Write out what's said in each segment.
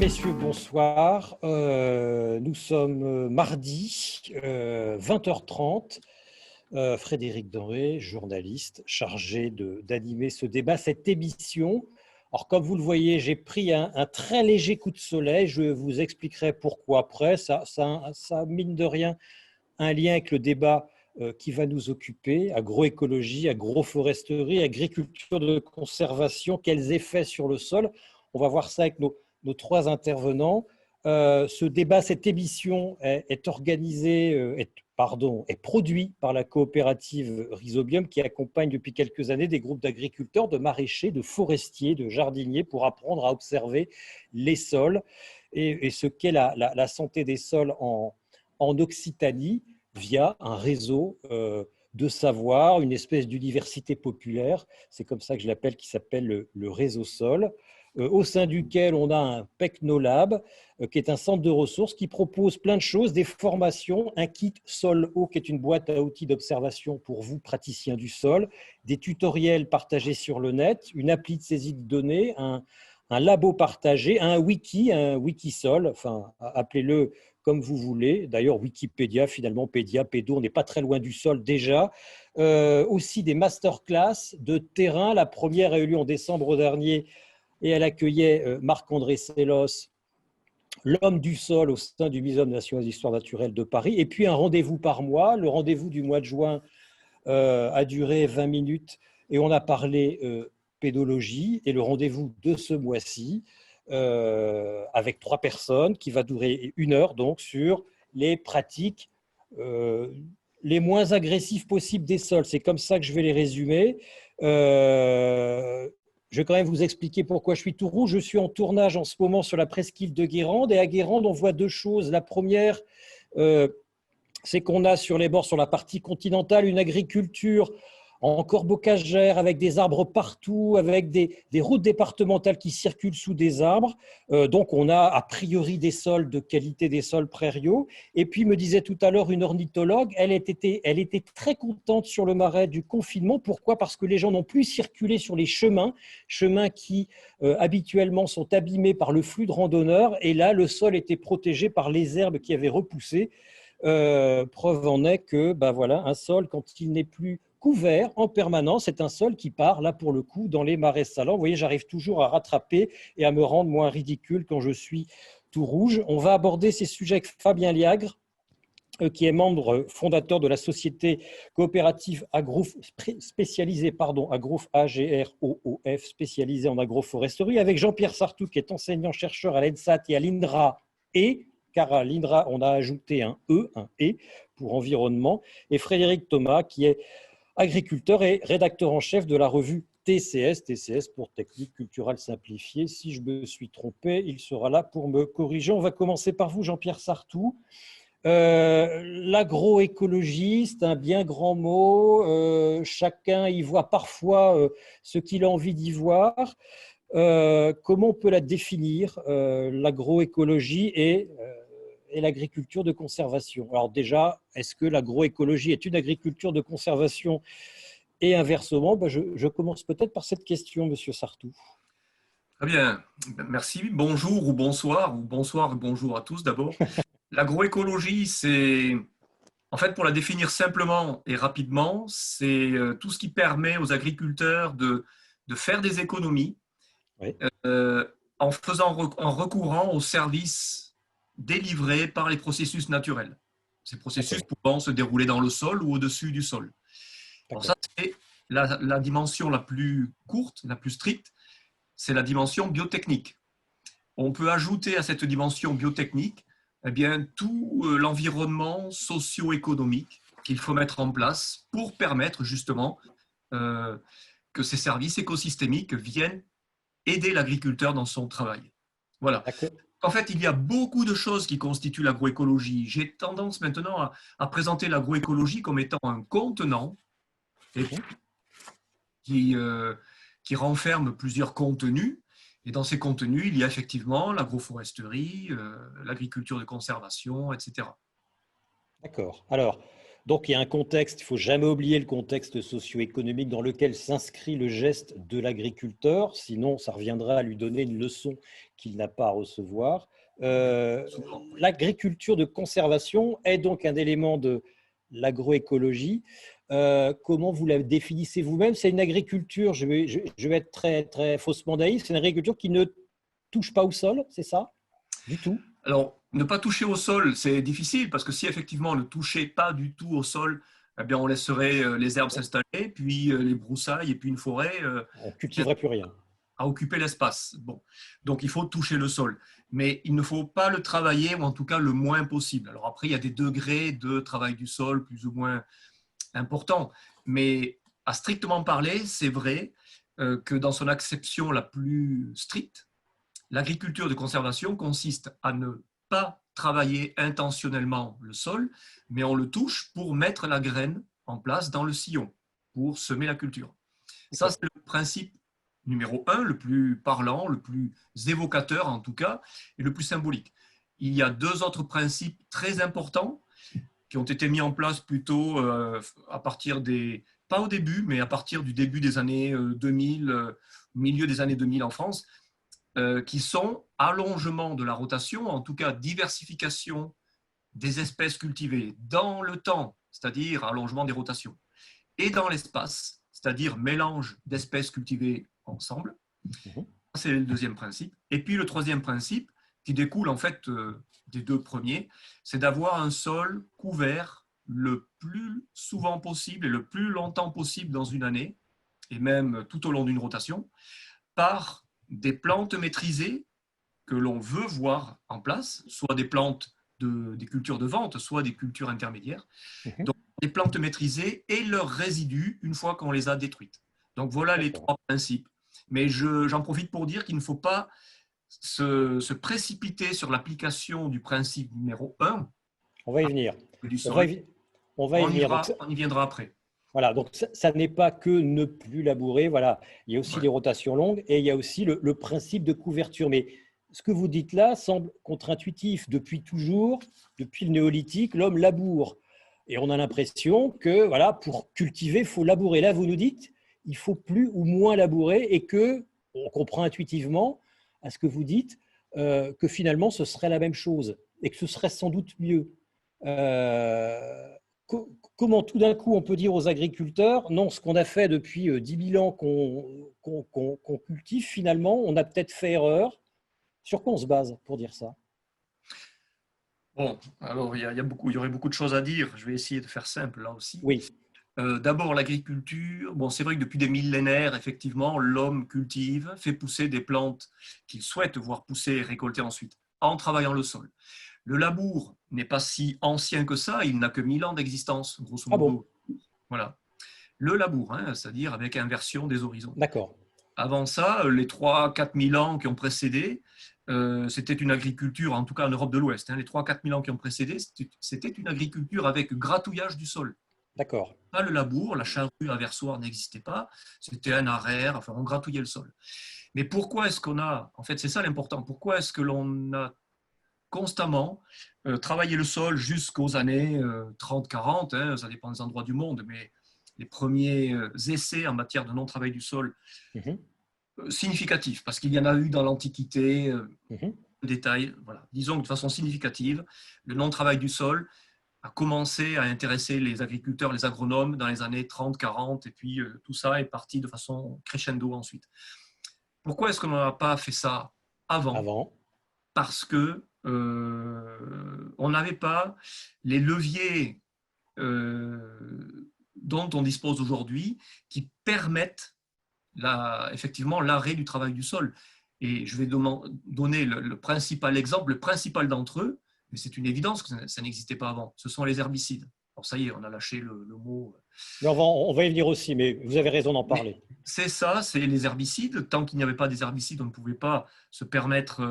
messieurs, bonsoir. Nous sommes mardi, 20h30. Frédéric Denré, journaliste, chargé d'animer ce débat, cette émission. Alors, comme vous le voyez, j'ai pris un très léger coup de soleil. Je vous expliquerai pourquoi après. Ça mine de rien, un lien avec le débat qui va nous occuper, agroécologie, agroforesterie, agriculture de conservation, quels effets sur le sol. On va voir ça avec nos trois intervenants. Ce débat, cette émission est organisée, est produit par la coopérative Rhizobium qui accompagne depuis quelques années des groupes d'agriculteurs, de maraîchers, de forestiers, de jardiniers pour apprendre à observer les sols et ce qu'est la santé des sols en Occitanie via un réseau de savoir, une espèce d'université populaire, c'est comme ça que je l'appelle, qui s'appelle le réseau Sol, au sein duquel on a un Pecnolab, qui est un centre de ressources qui propose plein de choses, des formations, un kit Sol-Eau, qui est une boîte à outils d'observation pour vous, praticiens du sol, des tutoriels partagés sur le net, une appli de saisie de données, un labo partagé, un Wikisol, enfin, appelez-le comme vous voulez. D'ailleurs, Wikipédia, finalement, Pédia, Pédo, on n'est pas très loin du sol déjà. Aussi des masterclass de terrain. La première a eu lieu en décembre dernier et elle accueillait Marc-André Sellos, l'homme du sol au sein du Muséum national d'histoire naturelle de Paris. Et puis un rendez-vous par mois. Le rendez-vous du mois de juin a duré 20 minutes et on a parlé pédologie. Et le rendez-vous de ce mois-ci, avec 3 personnes, qui va durer 1 heure, donc sur les pratiques les moins agressives possibles des sols. C'est comme ça que je vais les résumer. Je vais quand même vous expliquer pourquoi je suis tout rouge. Je suis en tournage en ce moment sur la presqu'île de Guérande. Et à Guérande, on voit 2 choses. La première, c'est qu'on a sur les bords, sur la partie continentale, une agriculture encore bocagère, avec des arbres partout, avec des routes départementales qui circulent sous des arbres. Donc, on a a priori des sols de qualité des sols prairiaux. Et puis, me disait tout à l'heure une ornithologue, elle était très contente sur le marais du confinement. Pourquoi ? Parce que les gens n'ont plus circulé sur les chemins qui habituellement sont abîmés par le flux de randonneurs. Et là, le sol était protégé par les herbes qui avaient repoussé. Preuve en est que voilà, un sol, quand il n'est plus couvert en permanence, c'est un sol qui part, là pour le coup, dans les marais salants. Vous voyez, j'arrive toujours à rattraper et à me rendre moins ridicule quand je suis tout rouge. On va aborder ces sujets avec Fabien Liagre, qui est membre fondateur de la société coopérative spécialisée, Agroof, AGROOF, spécialisée en agroforesterie, avec Jean-Pierre Sartou, qui est enseignant-chercheur à l'ENSAT et à l'INRA, car à l'INRA, on a ajouté un E, pour environnement, et Frédéric Thomas, qui est agriculteur et rédacteur en chef de la revue TCS pour Technique culturelle simplifiée. Si je me suis trompé, il sera là pour me corriger. On va commencer par vous, Jean-Pierre Sartou. L'agroécologie, c'est un bien grand mot. Chacun y voit parfois ce qu'il a envie d'y voir. Comment on peut la définir, l'agroécologie et l'agriculture de conservation? Alors déjà, est-ce que l'agroécologie est une agriculture de conservation et inversement? Je commence peut-être par cette question, Monsieur Sartou. Très bien, merci. Bonjour ou bonsoir et bonjour à tous d'abord. L'agroécologie, c'est, en fait, pour la définir simplement et rapidement, c'est tout ce qui permet aux agriculteurs de faire des économies, Oui. en recourant aux services délivrés par les processus naturels. Ces processus pouvant se dérouler dans le sol ou au-dessus du sol. Alors ça, c'est la dimension la plus courte, la plus stricte, c'est la dimension biotechnique. On peut ajouter à cette dimension biotechnique tout l'environnement socio-économique qu'il faut mettre en place pour permettre justement que ces services écosystémiques viennent aider l'agriculteur dans son travail. Voilà. En fait, il y a beaucoup de choses qui constituent l'agroécologie. J'ai tendance maintenant à présenter l'agroécologie comme étant un contenant qui renferme plusieurs contenus. Et dans ces contenus, il y a effectivement l'agroforesterie, l'agriculture de conservation, etc. D'accord. Alors, Donc il y a un contexte, il ne faut jamais oublier le contexte socio-économique dans lequel s'inscrit le geste de l'agriculteur, sinon ça reviendra à lui donner une leçon qu'il n'a pas à recevoir. Souvent, oui. L'agriculture de conservation est donc un élément de l'agroécologie. Comment vous la définissez vous-même? C'est une agriculture, je vais être très, très faussement naïf, c'est une agriculture qui ne touche pas au sol, c'est ça? Du tout? Alors, ne pas toucher au sol, c'est difficile parce que si effectivement on ne touchait pas du tout au sol, eh bien on laisserait les herbes s'installer, puis les broussailles et puis une forêt On ne cultiverait plus rien. à occuper l'espace. Bon, donc il faut toucher le sol, mais il ne faut pas le travailler ou en tout cas le moins possible. Alors après, il y a des degrés de travail du sol plus ou moins importants, mais à strictement parler, c'est vrai que dans son acception la plus stricte, l'agriculture de conservation consiste à ne pas travailler intentionnellement le sol, mais on le touche pour mettre la graine en place dans le sillon, pour semer la culture. Ça, c'est le principe numéro un, le plus parlant, le plus évocateur en tout cas, et le plus symbolique. Il y a deux autres principes très importants qui ont été mis en place plutôt à partir des, pas au début, mais à partir du début des années 2000, milieu des années 2000 en France, qui sont allongement de la rotation, en tout cas diversification des espèces cultivées dans le temps, c'est-à-dire allongement des rotations, et dans l'espace, c'est-à-dire mélange d'espèces cultivées ensemble. C'est le deuxième principe. Et puis le troisième principe, qui découle en fait des deux premiers, c'est d'avoir un sol couvert le plus souvent possible et le plus longtemps possible dans une année, et même tout au long d'une rotation, par des plantes maîtrisées que l'on veut voir en place, soit des plantes des cultures de vente, soit des cultures intermédiaires. Donc, des plantes maîtrisées et leurs résidus une fois qu'on les a détruites. Donc, voilà les trois principes. Mais j'en profite pour dire qu'il ne faut pas se précipiter sur l'application du principe numéro 1. On va y venir. Du sol. On va y venir. On y viendra après. Voilà, donc ça n'est pas que ne plus labourer, voilà. Il y a aussi les rotations longues et il y a aussi le principe de couverture. Mais ce que vous dites là semble contre-intuitif. Depuis toujours, depuis le néolithique, l'homme laboure. Et on a l'impression que voilà, pour cultiver, il faut labourer. Là, vous nous dites, il faut plus ou moins labourer et que, on comprend intuitivement à ce que vous dites, que finalement, ce serait la même chose et que ce serait sans doute mieux. Comment tout d'un coup on peut dire aux agriculteurs non, ce qu'on a fait depuis 10 000 ans qu'on cultive, finalement, on a peut-être fait erreur. Sur quoi on se base pour dire ça? Bon, alors il y aurait beaucoup de choses à dire. Je vais essayer de faire simple là aussi. Oui. D'abord, l'agriculture. Bon, c'est vrai que depuis des millénaires, effectivement, l'homme cultive, fait pousser des plantes qu'il souhaite voir pousser et récolter ensuite, en travaillant le sol. Le labour n'est pas si ancien que ça, il n'a que 1000 ans d'existence, grosso modo. Ah bon? Voilà. Le labour, hein, c'est-à-dire avec inversion des horizons. D'accord. Avant ça, les 3 000 à 4 000 ans qui ont précédé, c'était une agriculture, en tout cas en Europe de l'Ouest, hein, les 3 000 à 4 000 ans qui ont précédé, c'était une agriculture avec gratouillage du sol. D'accord. Pas le labour, la charrue aversoir n'existait pas, c'était un arère, enfin on gratouillait le sol. Mais pourquoi est-ce qu'on a, en fait c'est ça l'important, pourquoi est-ce que l'on a constamment travaillé le sol jusqu'aux années 30-40, hein, ça dépend des endroits du monde, mais les premiers essais en matière de non-travail du sol significatifs, parce qu'il y en a eu dans l'Antiquité, détail, voilà. Disons que de façon significative, le non-travail du sol a commencé à intéresser les agriculteurs, les agronomes dans les années 30-40, et puis tout ça est parti de façon crescendo ensuite. Pourquoi est-ce qu'on n'a pas fait ça avant? Parce que on n'avait pas les leviers dont on dispose aujourd'hui qui permettent effectivement l'arrêt du travail du sol. Et je vais donner le principal exemple, le principal d'entre eux, mais c'est une évidence que ça n'existait pas avant. Ce sont les herbicides. Alors ça y est, on a lâché le mot. Mais on va y venir aussi, mais vous avez raison d'en parler. C'est ça, c'est les herbicides. Tant qu'il n'y avait pas des herbicides, on ne pouvait pas se permettre,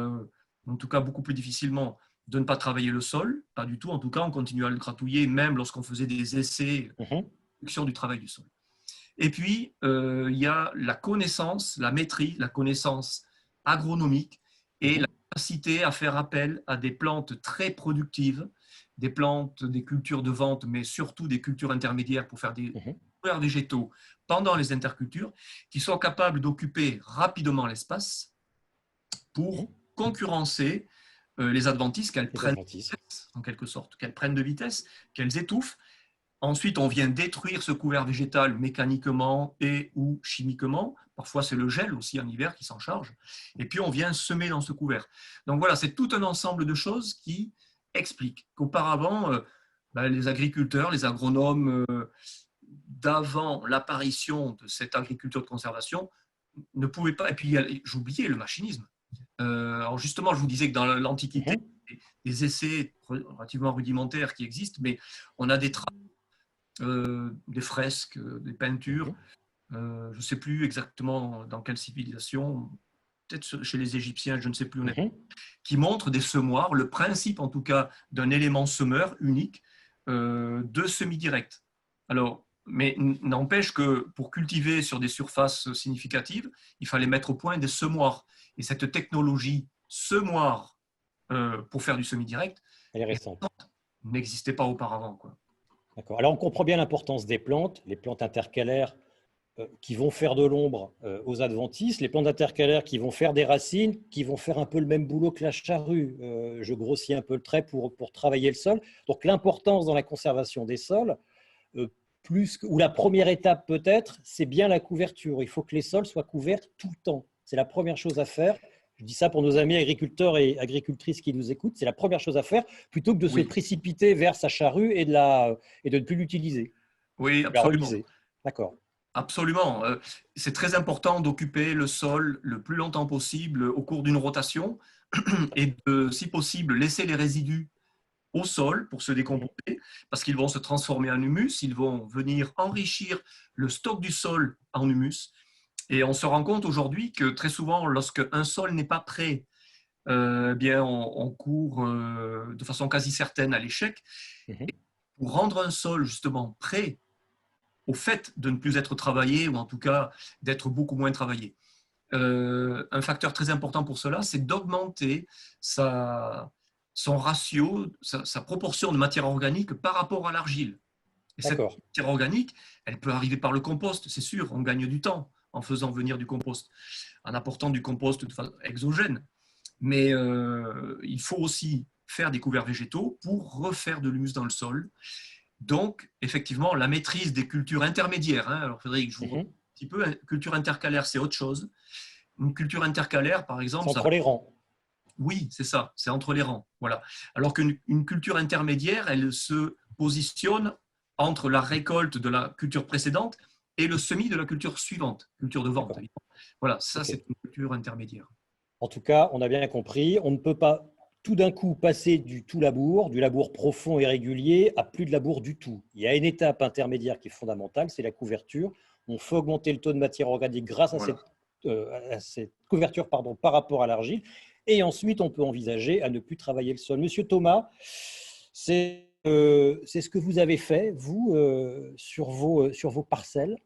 en tout cas beaucoup plus difficilement, de ne pas travailler le sol. Pas du tout. En tout cas, on continuait à le gratouiller, même lorsqu'on faisait des essais sur du travail du sol. Et puis, il y a la connaissance, la maîtrise, la connaissance agronomique et la capacité à faire appel à des plantes très productives, des plantes, des cultures de vente, mais surtout des cultures intermédiaires pour faire des couverts végétaux pendant les intercultures, qui soient capables d'occuper rapidement l'espace pour concurrencer les adventices qu'elles prennent de vitesse, en quelque sorte, qu'elles prennent de vitesse, qu'elles étouffent. Ensuite, on vient détruire ce couvert végétal mécaniquement et ou chimiquement. Parfois, c'est le gel aussi en hiver qui s'en charge. Et puis, on vient semer dans ce couvert. Donc voilà, c'est tout un ensemble de choses qui expliquent qu'auparavant, les agriculteurs, les agronomes, d'avant l'apparition de cette agriculture de conservation, ne pouvaient pas. Et puis, j'oubliais le machinisme. Alors justement, je vous disais que dans l'Antiquité, des essais relativement rudimentaires qui existent, mais on a des traces, des fresques, des peintures, je ne sais plus exactement dans quelle civilisation, peut-être chez les Égyptiens, je ne sais plus honnêtement, qui montrent des semoirs, le principe en tout cas d'un élément semeur unique de semi-direct. Alors, mais n'empêche que pour cultiver sur des surfaces significatives, il fallait mettre au point des semoirs. Et cette technologie semoir pour faire du semi-direct, elle est récente, n'existait pas auparavant, quoi. D'accord. Alors, on comprend bien l'importance des plantes, les plantes intercalaires qui vont faire de l'ombre aux adventices, les plantes intercalaires qui vont faire des racines, qui vont faire un peu le même boulot que la charrue. Je grossis un peu le trait pour travailler le sol. Donc, l'importance dans la conservation des sols, ou la première étape peut-être, c'est bien la couverture. Il faut que les sols soient couverts tout le temps. C'est la première chose à faire. Je dis ça pour nos amis agriculteurs et agricultrices qui nous écoutent. C'est la première chose à faire plutôt que de se précipiter vers sa charrue et de ne plus l'utiliser. Oui, absolument. D'accord. Absolument. C'est très important d'occuper le sol le plus longtemps possible au cours d'une rotation et de, si possible, laisser les résidus au sol pour se décomposer parce qu'ils vont se transformer en humus, ils vont venir enrichir le stock du sol en humus. Et on se rend compte aujourd'hui que très souvent, lorsque un sol n'est pas prêt, bien on court de façon quasi certaine à l'échec. Pour rendre un sol justement prêt au fait de ne plus être travaillé ou en tout cas d'être beaucoup moins travaillé. Un facteur très important pour cela, c'est d'augmenter son ratio, sa proportion de matière organique par rapport à l'argile. Et cette matière organique, elle peut arriver par le compost, c'est sûr, on gagne du temps en faisant venir du compost, en apportant du compost de façon exogène. Mais il faut aussi faire des couverts végétaux pour refaire de l'humus dans le sol. Donc, effectivement, la maîtrise des cultures intermédiaires. Alors, Frédéric, je vous reprends un petit peu. Culture intercalaire, c'est autre chose. Une culture intercalaire, par exemple… C'est entre les rangs. Oui, c'est ça, c'est entre les rangs. Voilà. Alors qu'une culture intermédiaire, elle se positionne entre la récolte de la culture précédente et le semis de la culture suivante, culture de vente. Voilà, ça, c'est une culture intermédiaire. En tout cas, on a bien compris, on ne peut pas tout d'un coup passer du tout labour, du labour profond et régulier, à plus de labour du tout. Il y a une étape intermédiaire qui est fondamentale, c'est la couverture. On fait augmenter le taux de matière organique grâce à cette couverture par rapport à l'argile. Et ensuite, on peut envisager à ne plus travailler le sol. Monsieur Thomas, c'est ce que vous avez fait, vous, sur vos parcelles?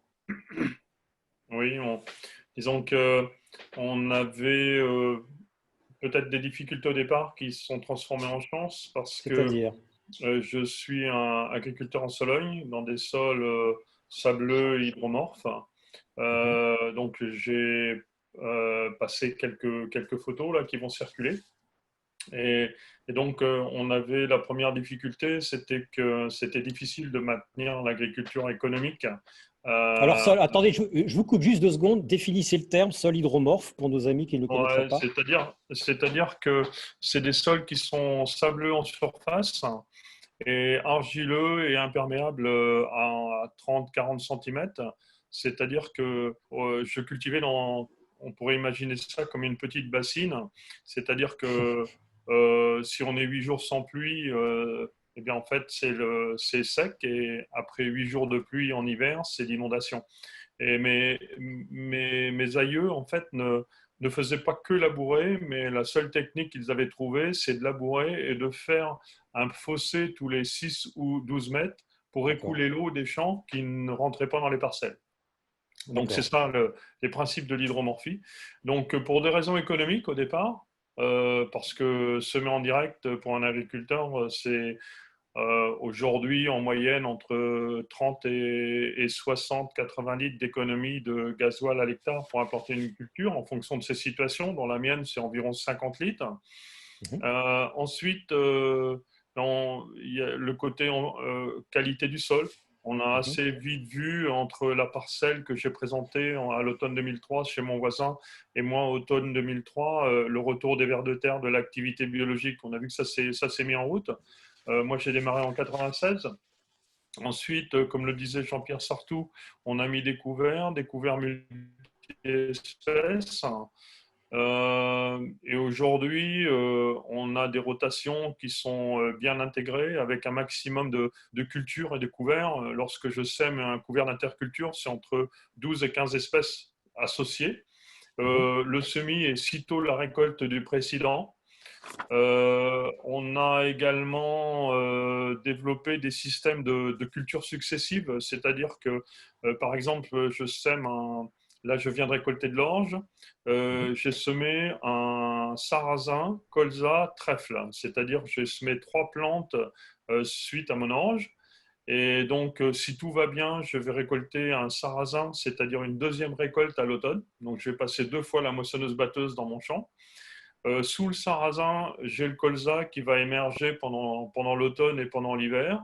Oui, disons qu'on avait peut-être des difficultés au départ qui se sont transformées en chance parce que je suis un agriculteur en Sologne dans des sols sableux hydromorphes. Donc j'ai passé quelques photos là, qui vont circuler. Et donc, on avait la première difficulté, c'était que c'était difficile de maintenir l'agriculture économique. Alors, attendez, je vous coupe juste 2 secondes. Définissez le terme sol hydromorphe pour nos amis qui ne le connaîtraient pas. C'est-à-dire que c'est des sols qui sont sableux en surface et argileux et imperméables à 30-40 cm. C'est-à-dire que je cultivais on pourrait imaginer ça comme une petite bassine. C'est-à-dire que si on est 8 jours sans pluie, eh bien en fait c'est sec et après 8 jours de pluie en hiver, c'est l'inondation. Et mes aïeux en fait ne faisaient pas que labourer, mais la seule technique qu'ils avaient trouvée, c'est de labourer et de faire un fossé tous les 6 ou 12 mètres pour écouler l'eau des champs qui ne rentraient pas dans les parcelles. Donc c'est ça les principes de l'hydromorphie. Donc pour des raisons économiques au départ, parce que semer en direct pour un agriculteur, Aujourd'hui, en moyenne, entre 30 et 60, 80 litres d'économie de gasoil à l'hectare pour importer une culture en fonction de ces situations. Dans la mienne, c'est environ 50 litres. Ensuite, il y a le côté qualité du sol. On a assez vite vu entre la parcelle que j'ai présentée à l'automne 2003 chez mon voisin et moi, automne 2003, le retour des vers de terre, de l'activité biologique. On a vu que ça s'est mis en route. Moi, j'ai démarré en 96. Ensuite, comme le disait Jean-Pierre Sartou, on a mis des couverts multi-espèces. Et aujourd'hui, on a des rotations qui sont bien intégrées avec un maximum de cultures et de couverts. Lorsque je sème un couvert d'interculture, c'est entre 12 et 15 espèces associées. Le semis est sitôt la récolte du précédent. On a également développé des systèmes de culture successives, c'est-à-dire que, par exemple, je sème là je viens de récolter de l'orge, j'ai semé un sarrasin, colza, trèfle, c'est-à-dire que j'ai semé 3 plantes suite à mon orge. Et donc, si tout va bien, je vais récolter un sarrasin, c'est-à-dire une deuxième récolte à l'automne. Donc, je vais passer 2 fois la moissonneuse-batteuse dans mon champ. Sous le sarrasin, j'ai le colza qui va émerger pendant l'automne et pendant l'hiver.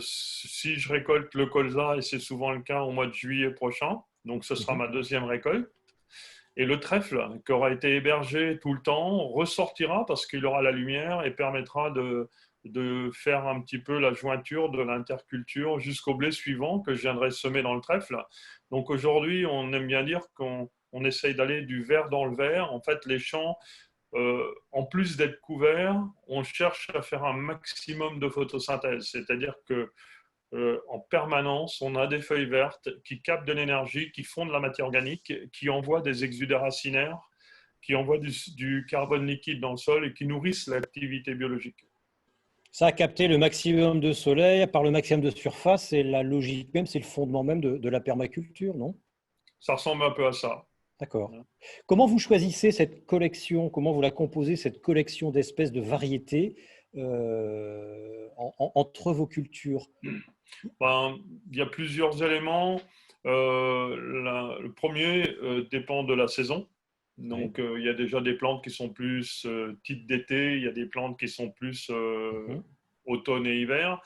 Si je récolte le colza, et c'est souvent le cas au mois de juillet prochain, donc ce sera ma deuxième récolte. Et le trèfle, qui aura été hébergé tout le temps, ressortira parce qu'il aura la lumière et permettra de faire un petit peu la jointure de l'interculture jusqu'au blé suivant que je viendrai semer dans le trèfle. Donc aujourd'hui, on aime bien dire qu'on essaye d'aller du vert dans le vert. En fait, les champs, en plus d'être couverts, on cherche à faire un maximum de photosynthèse. C'est-à-dire que en permanence, on a des feuilles vertes qui captent de l'énergie, qui font de la matière organique, qui envoient des exudats racinaires, qui envoient du carbone liquide dans le sol et qui nourrissent l'activité biologique. Ça a capté le maximum de soleil par le maximum de surface, c'est la logique même, c'est le fondement même de la permaculture, non? Ça ressemble un peu à ça. D'accord. Comment vous choisissez cette collection, comment vous la composez, cette collection d'espèces, de variétés entre vos cultures? Ben, il y a plusieurs éléments. Le premier dépend de la saison. Donc, il y a déjà des plantes qui sont plus type d'été, il y a des plantes qui sont plus automne et hiver.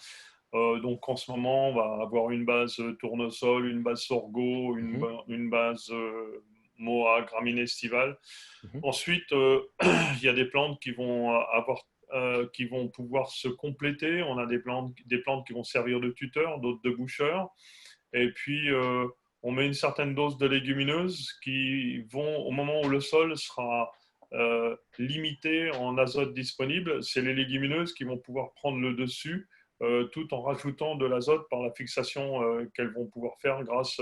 Donc, en ce moment, on va avoir une base tournesol, une base sorgho, une base moa, graminée estivale. Ensuite, il y a des plantes qui vont qui vont pouvoir se compléter. On a des plantes qui vont servir de tuteurs, d'autres de boucheurs. Et puis, on met une certaine dose de légumineuses qui vont, au moment où le sol sera limité en azote disponible, c'est les légumineuses qui vont pouvoir prendre le dessus tout en rajoutant de l'azote par la fixation qu'elles vont pouvoir faire grâce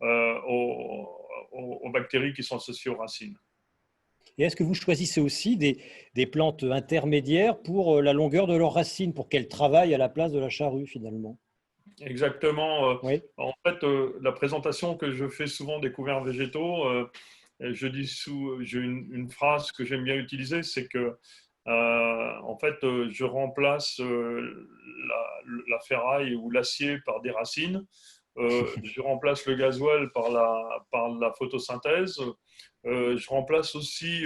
aux bactéries qui sont associées aux racines. Et est-ce que vous choisissez aussi des plantes intermédiaires pour la longueur de leurs racines, pour qu'elles travaillent à la place de la charrue finalement? Exactement. Oui. En fait, la présentation que je fais souvent des couverts végétaux, j'ai une phrase que j'aime bien utiliser, c'est que en fait, je remplace la ferraille ou l'acier par des racines. Je remplace le gasoil par la photosynthèse. Je remplace aussi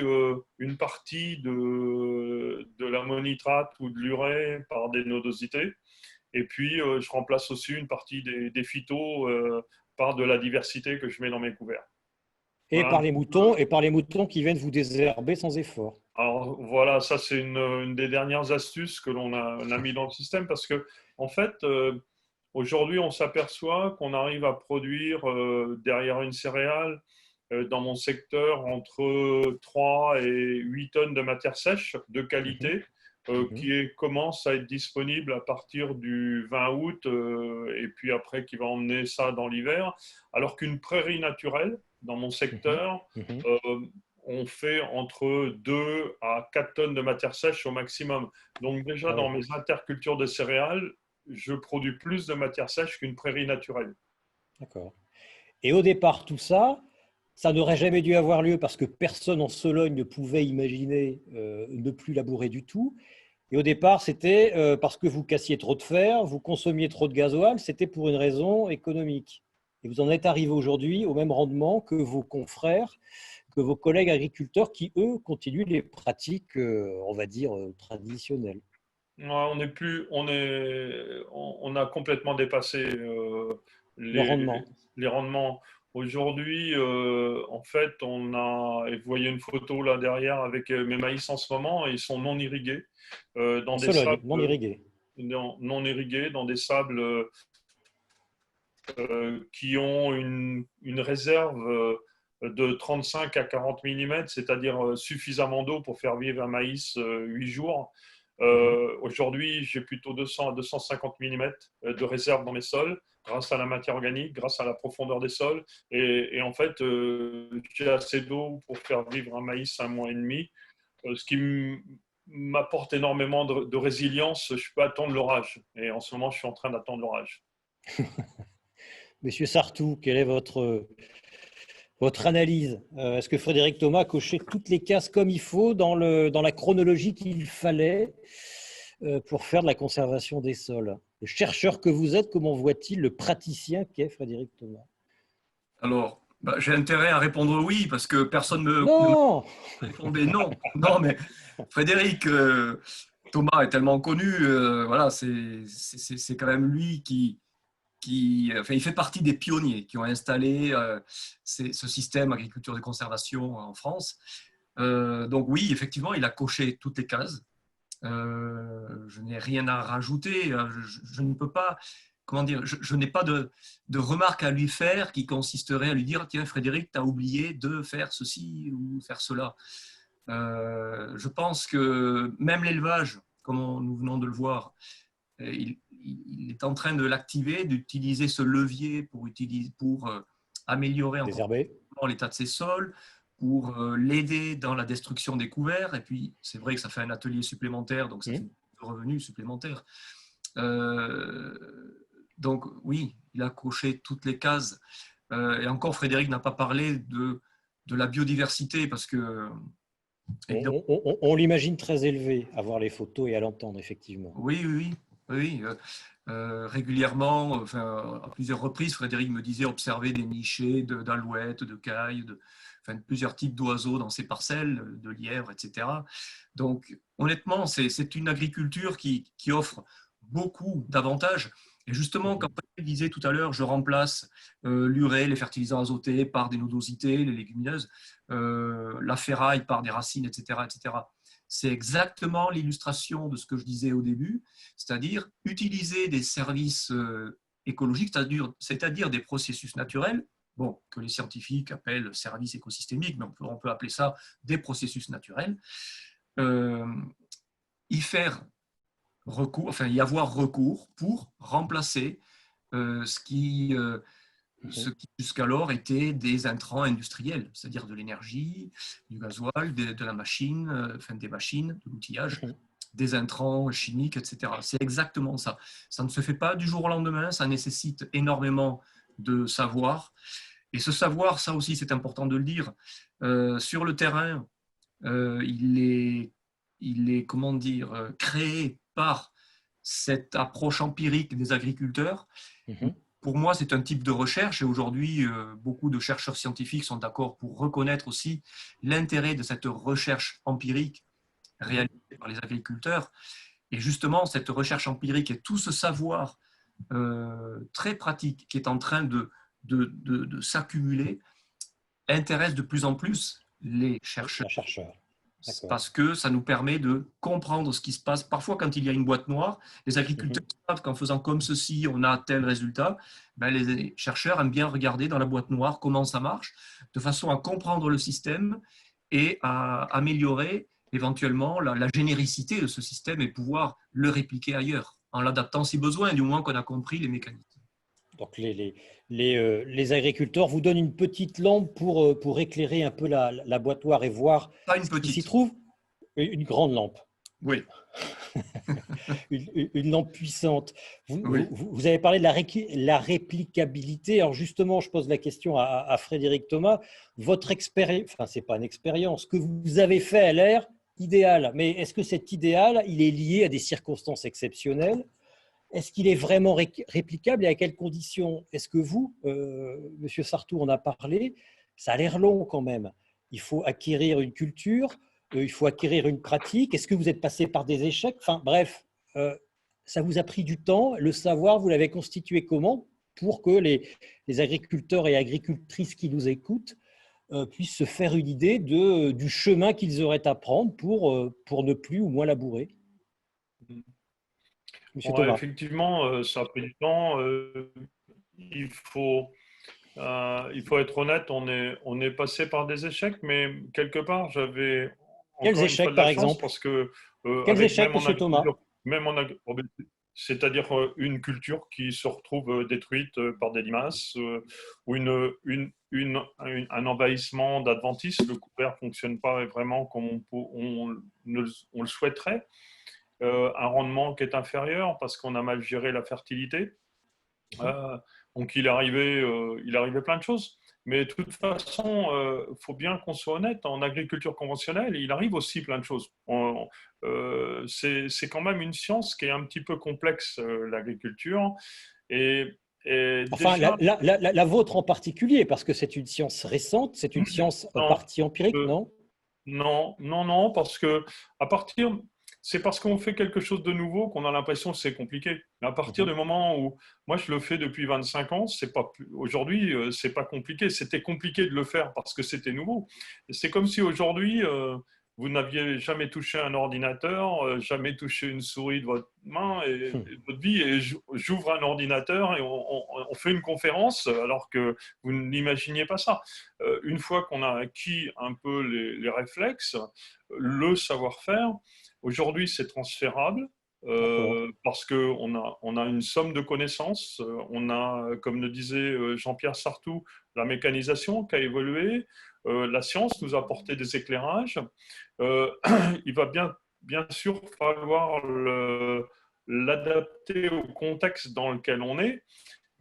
une partie de l'ammonitrate ou de l'urée par des nodosités. Et puis, je remplace aussi une partie des phytos par de la diversité que je mets dans mes couverts. Et Voilà. par les moutons qui viennent vous désherber sans effort. Alors voilà, ça c'est une des dernières astuces que l'on a mis dans le système parce que en fait, aujourd'hui on s'aperçoit qu'on arrive à produire derrière une céréale dans mon secteur entre 3 et 8 tonnes de matière sèche de qualité commence à être disponible à partir du 20 août et puis après qui va emmener ça dans l'hiver, alors qu'une prairie naturelle dans mon secteur on fait entre 2 à 4 tonnes de matière sèche au maximum. Donc déjà, dans mes intercultures de céréales, je produis plus de matière sèche qu'une prairie naturelle. D'accord. Et au départ, tout ça, ça n'aurait jamais dû avoir lieu parce que personne en Sologne ne pouvait imaginer ne plus labourer du tout. Et au départ, c'était parce que vous cassiez trop de fer, vous consommiez trop de gasoil, c'était pour une raison économique. Et vous en êtes arrivé aujourd'hui au même rendement que vos confrères, que vos collègues agriculteurs qui, eux, continuent les pratiques, on va dire, traditionnelles. Ouais, on a complètement dépassé Le les, rendement. les rendements. Aujourd'hui, en fait, et vous voyez une photo là derrière avec mes maïs en ce moment, ils sont non irrigués, dans En des Sologne, sables non irrigué. non irrigués, dans des sables qui ont une réserve de 35 à 40 mm, c'est-à-dire suffisamment d'eau pour faire vivre un maïs 8 jours. Aujourd'hui, j'ai plutôt 200 à 250 mm de réserve dans mes sols, grâce à la matière organique, grâce à la profondeur des sols. Et en fait, j'ai assez d'eau pour faire vivre un maïs 1 mois et demi, ce qui m'apporte énormément de résilience. Je peux attendre l'orage. Et en ce moment, je suis en train d'attendre l'orage. Monsieur Sartou, quelle est votre analyse? Est-ce que Frédéric Thomas a coché toutes les cases comme il faut dans la chronologie qu'il fallait pour faire de la conservation des sols? Le chercheur que vous êtes, comment voit-il le praticien qu'est Frédéric Thomas? Alors, j'ai intérêt à répondre oui, parce que personne ne me Non! répondait non. Non, mais Frédéric Thomas est tellement connu, voilà, c'est quand même lui enfin, il fait partie des pionniers qui ont installé ce système agriculture de conservation en France. Donc oui, effectivement, il a coché toutes les cases. Je n'ai rien à rajouter. Je ne peux pas, comment dire, je n'ai pas de remarque à lui faire qui consisterait à lui dire, tiens Frédéric, tu as oublié de faire ceci ou faire cela. Je pense que même l'élevage, comme nous venons de le voir, il est en train de l'activer, d'utiliser ce levier pour améliorer encore Désherbé. l'état de ses sols, pour l'aider dans la destruction des couverts. Et puis, c'est vrai que ça fait un atelier supplémentaire, donc ça fait des revenus supplémentaires. Donc, oui, il a coché toutes les cases. Et encore, Frédéric n'a pas parlé de la biodiversité, parce que… On l'imagine très élevé à voir les photos et à l'entendre, effectivement. Oui. Régulièrement, enfin, à plusieurs reprises, Frédéric me disait observer des nichés d'alouettes, de cailles, enfin, plusieurs types d'oiseaux dans ses parcelles, de lièvres, etc. Donc, honnêtement, c'est une agriculture qui offre beaucoup d'avantages. Et justement, comme Frédéric disait tout à l'heure, je remplace l'urée, les fertilisants azotés par des nodosités, les légumineuses, la ferraille par des racines, etc., etc. C'est exactement l'illustration de ce que je disais au début, c'est-à-dire utiliser des services écologiques, c'est-à-dire des processus naturels, bon, que les scientifiques appellent services écosystémiques, mais on peut appeler ça des processus naturels, y avoir recours pour remplacer ce qui jusqu'alors étaient des intrants industriels, c'est-à-dire de l'énergie, du gasoil, de la machine, enfin des machines, de l'outillage, des intrants chimiques, etc. C'est exactement ça. Ça ne se fait pas du jour au lendemain, ça nécessite énormément de savoir. Et ce savoir, ça aussi c'est important de le dire, sur le terrain, il est comment dire, créé par cette approche empirique des agriculteurs. Pour moi, c'est un type de recherche et aujourd'hui, beaucoup de chercheurs scientifiques sont d'accord pour reconnaître aussi l'intérêt de cette recherche empirique réalisée par les agriculteurs. Et justement, cette recherche empirique et tout ce savoir très pratique qui est en train de s'accumuler intéresse de plus en plus les chercheurs. Parce que ça nous permet de comprendre ce qui se passe. Parfois, quand il y a une boîte noire, les agriculteurs savent qu'en faisant comme ceci, on a tel résultat. Les chercheurs aiment bien regarder dans la boîte noire comment ça marche, de façon à comprendre le système et à améliorer éventuellement la généricité de ce système et pouvoir le répliquer ailleurs, en l'adaptant si besoin, du moins qu'on a compris les mécanismes. Donc les agriculteurs vous donnent une petite lampe pour éclairer un peu la boîte noire et voir ce qui s'y trouve. Une grande lampe. Oui. une lampe puissante. Vous avez parlé de la réplicabilité. Alors justement, je pose la question à Frédéric Thomas. Votre expérience, enfin c'est pas une expérience, ce que vous avez fait à l'air, idéal. Mais est-ce que cet idéal, il est lié à des circonstances exceptionnelles? Est-ce qu'il est vraiment réplicable et à quelles conditions? Est-ce que vous, Monsieur Sartour en a parlé, ça a l'air long quand même. Il faut acquérir une culture, il faut acquérir une pratique. Est-ce que vous êtes passé par des échecs? Enfin bref, ça vous a pris du temps. Le savoir, vous l'avez constitué comment pour que les agriculteurs et agricultrices qui nous écoutent puissent se faire une idée du chemin qu'ils auraient à prendre pour ne plus ou moins labourer? Monsieur Bon, Thomas. effectivement, ça a pris du temps. Il faut, il faut être honnête, on est passé par des échecs, mais quelque part, j'avais Quels encore une fois échecs, de par la chance exemple? parce que, Quels avec échecs, même en Monsieur Thomas? agriculture, c'est-à-dire une culture qui se retrouve détruite par des limaces ou un envahissement d'adventices, le couvert ne fonctionne pas vraiment comme on le souhaiterait, un rendement qui est inférieur parce qu'on a mal géré la fertilité. Euh, donc il arrivait plein de choses. Mais de toute façon, faut bien qu'on soit honnête, en agriculture conventionnelle, il arrive aussi plein de choses. C'est quand même une science qui est un petit peu complexe, l'agriculture. Et, et Enfin, déjà, la vôtre en particulier, parce que c'est une science récente, c'est une science en non, partie empirique, euh, non? non, parce que à partir, c'est parce qu'on fait quelque chose de nouveau qu'on a l'impression que c'est compliqué. Mais à partir Mhm. du moment où, moi je le fais depuis 25 ans, c'est pas aujourd'hui, c'est pas compliqué. C'était compliqué de le faire parce que c'était nouveau. C'est comme si aujourd'hui vous n'aviez jamais touché un ordinateur, jamais touché une souris de votre main et de votre vie, et j'ouvre un ordinateur et on fait une conférence alors que vous n'imaginiez pas ça. Une fois qu'on a acquis un peu les réflexes, le savoir-faire, aujourd'hui c'est transférable. D'accord. Parce qu'on a une somme de connaissances, on a, comme le disait Jean-Pierre Sartoux, la mécanisation qui a évolué, la science nous a apporté des éclairages. Euh, il va bien sûr falloir l'adapter au contexte dans lequel on est.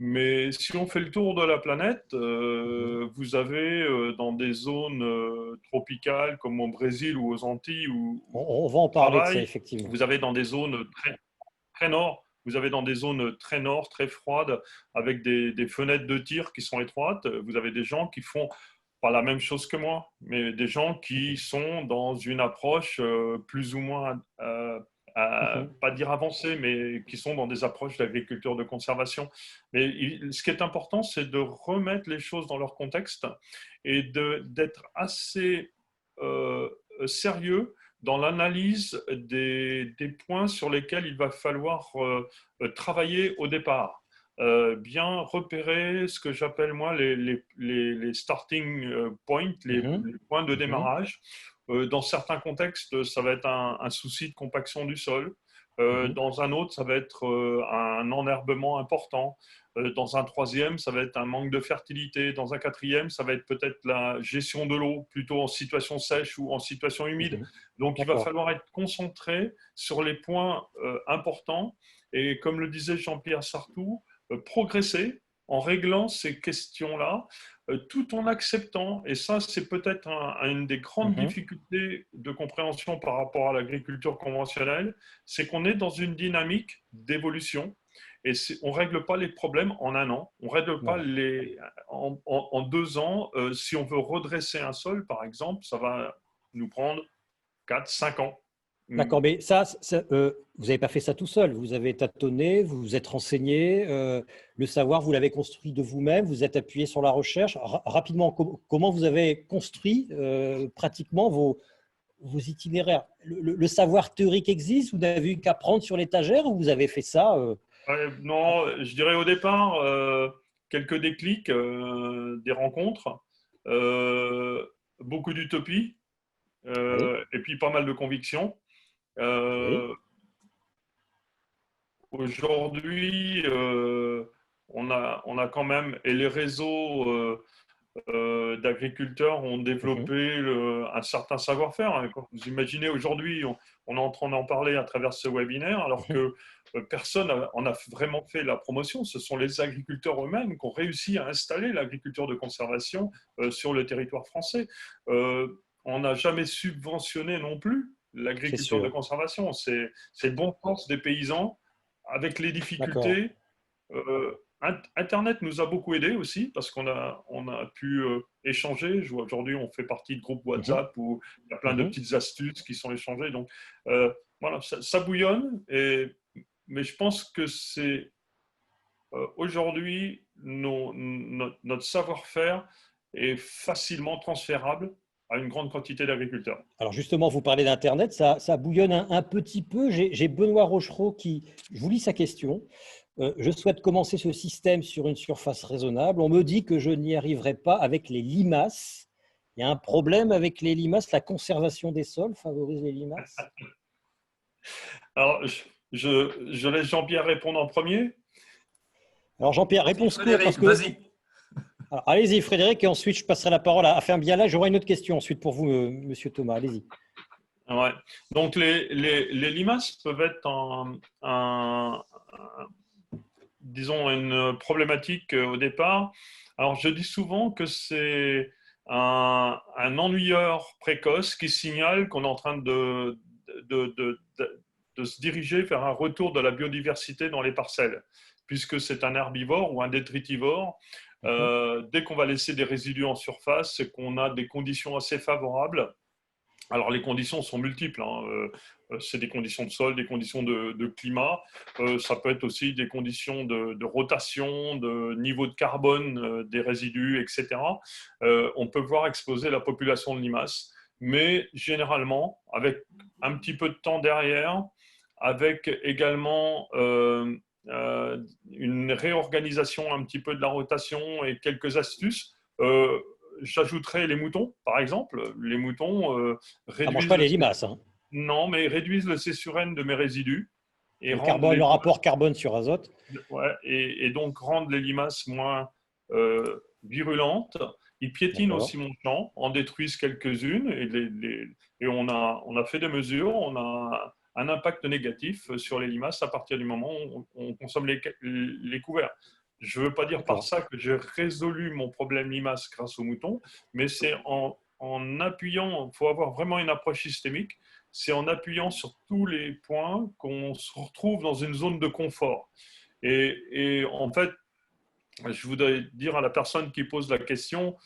Mais si on fait le tour de la planète, Mhm. vous avez dans des zones tropicales comme au Brésil ou aux Antilles où On va en on parler de ça, travaille, effectivement. vous avez dans des zones très nord, vous avez dans des zones très nord, très froides, avec des fenêtres de tir qui sont étroites. Vous avez des gens qui font pas la même chose que moi, mais des gens qui Mhm. sont dans une approche plus ou moins Mhm. pas dire avancée, mais qui sont dans des approches d'agriculture de conservation. Mais ce qui est important, c'est de remettre les choses dans leur contexte et d'être assez sérieux dans l'analyse des points sur lesquels il va falloir travailler au départ. Bien repérer ce que j'appelle moi les starting points, Mhm. les points de Mhm. démarrage. Dans certains contextes, ça va être un souci de compaction du sol. Mhm. Dans un autre, ça va être un enherbement important. Dans un troisième, ça va être un manque de fertilité. Dans un quatrième, ça va être peut-être la gestion de l'eau, plutôt en situation sèche ou en situation humide. Mhm. Donc, il va D'accord. falloir être concentré sur les points importants. Et comme le disait Jean-Pierre Sartoux, progresser en réglant ces questions-là, tout en acceptant, et ça c'est peut-être une des grandes Mhm. difficultés de compréhension par rapport à l'agriculture conventionnelle, c'est qu'on est dans une dynamique d'évolution et on ne règle pas les problèmes en un an, on ne règle pas Voilà. en 2 ans. Si on veut redresser un sol, par exemple, ça va nous prendre 4, 5 ans. D'accord, mais vous n'avez pas fait ça tout seul. Vous avez tâtonné, vous vous êtes renseigné, le savoir, vous l'avez construit de vous-même, vous êtes appuyé sur la recherche. Rapidement, comment vous avez construit pratiquement vos itinéraires? Le savoir théorique existe, vous n'avez eu qu'à prendre sur l'étagère ou vous avez fait ça Ouais, non, je dirais au départ, quelques déclics, des rencontres, euh, beaucoup d'utopie, Oui, et puis pas mal de convictions. oui. Euh, Aujourd'hui, on a quand même, et les réseaux d'agriculteurs ont Mhm, développé un certain savoir-faire. Quand vous imaginez aujourd'hui, on est en train d'en parler à travers ce webinaire, alors mhm. que personne en a vraiment fait la promotion. Ce sont les agriculteurs eux-mêmes qui ont réussi à installer l'agriculture de conservation sur le territoire français. On n'a jamais subventionné non plus l'agriculture de conservation. C'est le bon sens des paysans avec les difficultés. Internet nous a beaucoup aidé aussi parce qu'on a pu échanger. Aujourd'hui, on fait partie de groupes WhatsApp où il y a plein de petites astuces qui sont échangées. Donc, voilà, ça bouillonne. Mais je pense que c'est aujourd'hui, notre savoir-faire est facilement transférable à une grande quantité d'agriculteurs. Alors justement, vous parlez d'Internet, ça bouillonne un petit peu. J'ai Benoît Rochereau je vous lis sa question. Je souhaite commencer ce système sur une surface raisonnable. On me dit que je n'y arriverai pas avec les limaces. Il y a un problème avec les limaces. La conservation des sols favorise les limaces. Alors, je laisse Jean-Pierre répondre en premier. Alors Jean-Pierre, réponse courte. Vas-y. Allez-y Frédéric, et ensuite je passerai la parole à Fabien. Là, j'aurai une autre question ensuite pour vous, monsieur Thomas. Allez-y. Ouais. Donc les limaces peuvent être disons une problématique au départ. Alors je dis souvent que c'est un ennuyeur précoce qui signale qu'on est en train de se diriger vers un retour de la biodiversité dans les parcelles, puisque c'est un herbivore ou un détritivore. Dès qu'on va laisser des résidus en surface, c'est qu'on a des conditions assez favorables. Alors les conditions sont multiples, c'est des conditions de sol, des conditions de climat, ça peut être aussi des conditions de rotation, de niveau de carbone des résidus, etc. On peut voir exploser la population de limaces, mais généralement, avec un petit peu de temps derrière, avec également une réorganisation un petit peu de la rotation et quelques astuces. J'ajouterais les moutons, par exemple. Les moutons réduisent… Ça ne mange pas les limaces. Non, mais réduisent le C/N de mes résidus. Et le rapport carbone sur azote. Ouais, et donc rendent les limaces moins virulentes. Ils piétinent aussi mon champ, en détruisent quelques-unes. Et on a fait des mesures, on a un impact négatif sur les limaces à partir du moment où on consomme les couverts. Je ne veux pas dire par ça que j'ai résolu mon problème limace grâce aux moutons, mais c'est en appuyant, il faut avoir vraiment une approche systémique, c'est en appuyant sur tous les points qu'on se retrouve dans une zone de confort. Et en fait, je voudrais dire à la personne qui pose la question,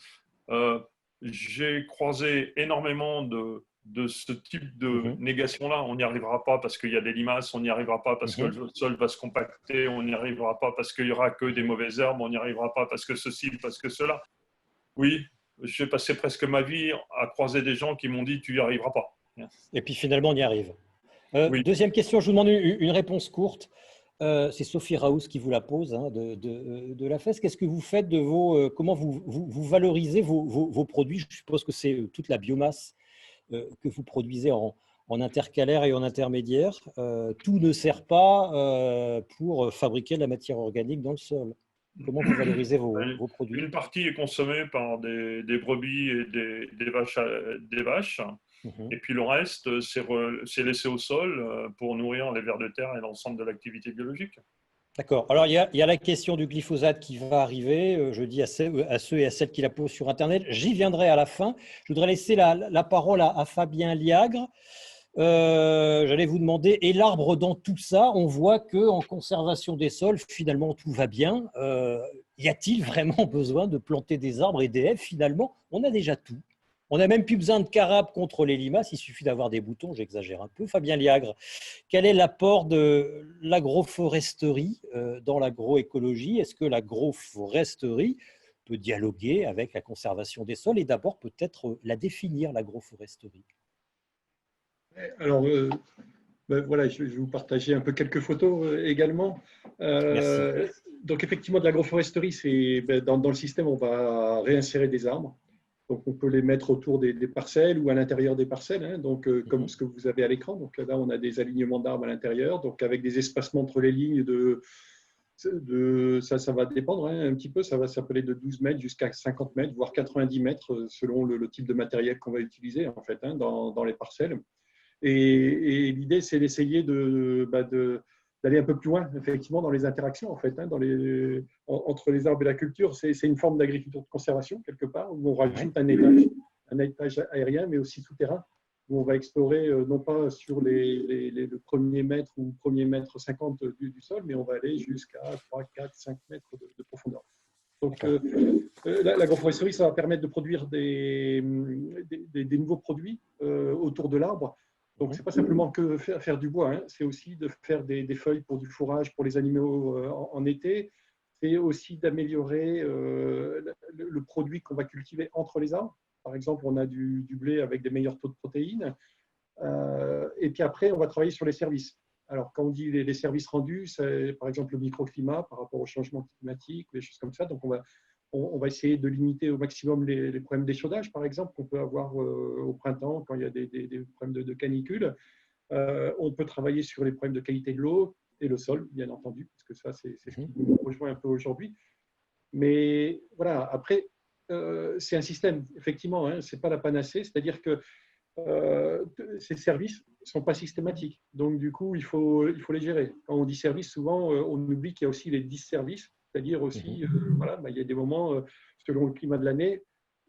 j'ai croisé énormément de ce type de négation-là. On n'y arrivera pas parce qu'il y a des limaces, on n'y arrivera pas parce que le sol va se compacter, on n'y arrivera pas parce qu'il n'y aura que des mauvaises herbes, on n'y arrivera pas parce que ceci, parce que cela. Oui, j'ai passé presque ma vie à croiser des gens qui m'ont dit « tu n'y arriveras pas ». Et puis finalement, on y arrive. Deuxième question, je vous demande une réponse courte. C'est Sophie Raous qui vous la pose de la FES. Qu'est-ce que vous faites de comment vous valorisez vos produits? Je suppose que c'est toute la biomasse que vous produisez en intercalaire et en intermédiaire. Tout ne sert pas pour fabriquer de la matière organique dans le sol. Comment vous valorisez vos produits? Une partie est consommée par des brebis et des vaches. Et puis le reste, c'est laissé au sol pour nourrir les vers de terre et l'ensemble de l'activité biologique. D'accord. Alors, il y a la question du glyphosate qui va arriver. Je dis à ceux et à celles qui la posent sur Internet. J'y viendrai à la fin. Je voudrais laisser la parole à Fabien Liagre. J'allais vous demander, et l'arbre dans tout ça? On voit qu'en conservation des sols, finalement, tout va bien. Y a-t-il vraiment besoin de planter des arbres et des haies? Finalement, on a déjà tout. On n'a même plus besoin de carabes contre les limaces, il suffit d'avoir des boutons, j'exagère un peu. Fabien Liagre, quel est l'apport de l'agroforesterie dans l'agroécologie? Est-ce que l'agroforesterie peut dialoguer avec la conservation des sols et d'abord peut-être la définir, l'agroforesterie? Alors, voilà, je vais vous partager un peu quelques photos également. Donc, effectivement, de l'agroforesterie, c'est dans le système, on va réinsérer des arbres. Donc, on peut les mettre autour des parcelles ou à l'intérieur des parcelles, donc, comme ce que vous avez à l'écran. Donc, là, on a des alignements d'arbres à l'intérieur, donc avec des espacements entre les lignes ça va dépendre un petit peu. Ça va s'appeler de 12 mètres jusqu'à 50 mètres, voire 90 mètres, selon le type de matériel qu'on va utiliser en fait, dans les parcelles. Et l'idée, c'est d'essayer d'aller un peu plus loin, effectivement, dans les interactions, en fait, entre les arbres et la culture. C'est une forme d'agriculture de conservation, quelque part, où on rajoute un étage aérien, mais aussi souterrain, où on va explorer non pas sur le premier mètre ou premier mètre 50 du sol, mais on va aller jusqu'à 3, 4, 5 mètres de profondeur. Donc, l'agroforesterie, ça va permettre de produire des nouveaux produits autour de l'arbre. Donc, ce n'est pas simplement que faire du bois, hein, c'est aussi de faire des feuilles pour du fourrage pour les animaux en été. C'est aussi d'améliorer le produit qu'on va cultiver entre les arbres. Par exemple, on a du blé avec des meilleurs taux de protéines. Et puis après, on va travailler sur les services. Alors, quand on dit les services rendus, c'est par exemple le microclimat par rapport au changement climatique, des choses comme ça. Donc, on va essayer de limiter au maximum les problèmes d'échaudage, par exemple, qu'on peut avoir au printemps quand il y a des problèmes de canicule. On peut travailler sur les problèmes de qualité de l'eau et le sol, bien entendu, parce que ça, c'est ce qui nous rejoint un peu aujourd'hui. Mais voilà, après, c'est un système, effectivement, hein, ce n'est pas la panacée, c'est-à-dire que ces services ne sont pas systématiques. Donc, du coup, il faut les gérer. Quand on dit service, souvent, on oublie qu'il y a aussi les disservices, c'est-à-dire aussi, voilà, il y a des moments, selon le climat de l'année,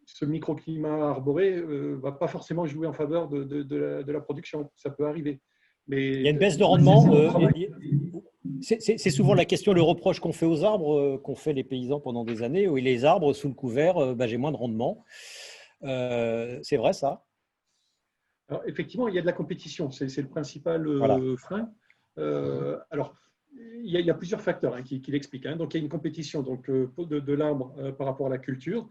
ce microclimat arboré ne va pas forcément jouer en faveur de la production. Ça peut arriver. Mais il y a une baisse de rendement. C'est souvent la question, le reproche qu'on fait aux arbres, qu'ont fait les paysans pendant des années. Oui, les arbres, sous le couvert, j'ai moins de rendement. C'est vrai, ça? Alors, effectivement, il y a de la compétition. C'est le principal frein. Alors, il y a plusieurs facteurs hein, qui l'expliquent. Hein. Donc, il y a une compétition de l'arbre par rapport à la culture.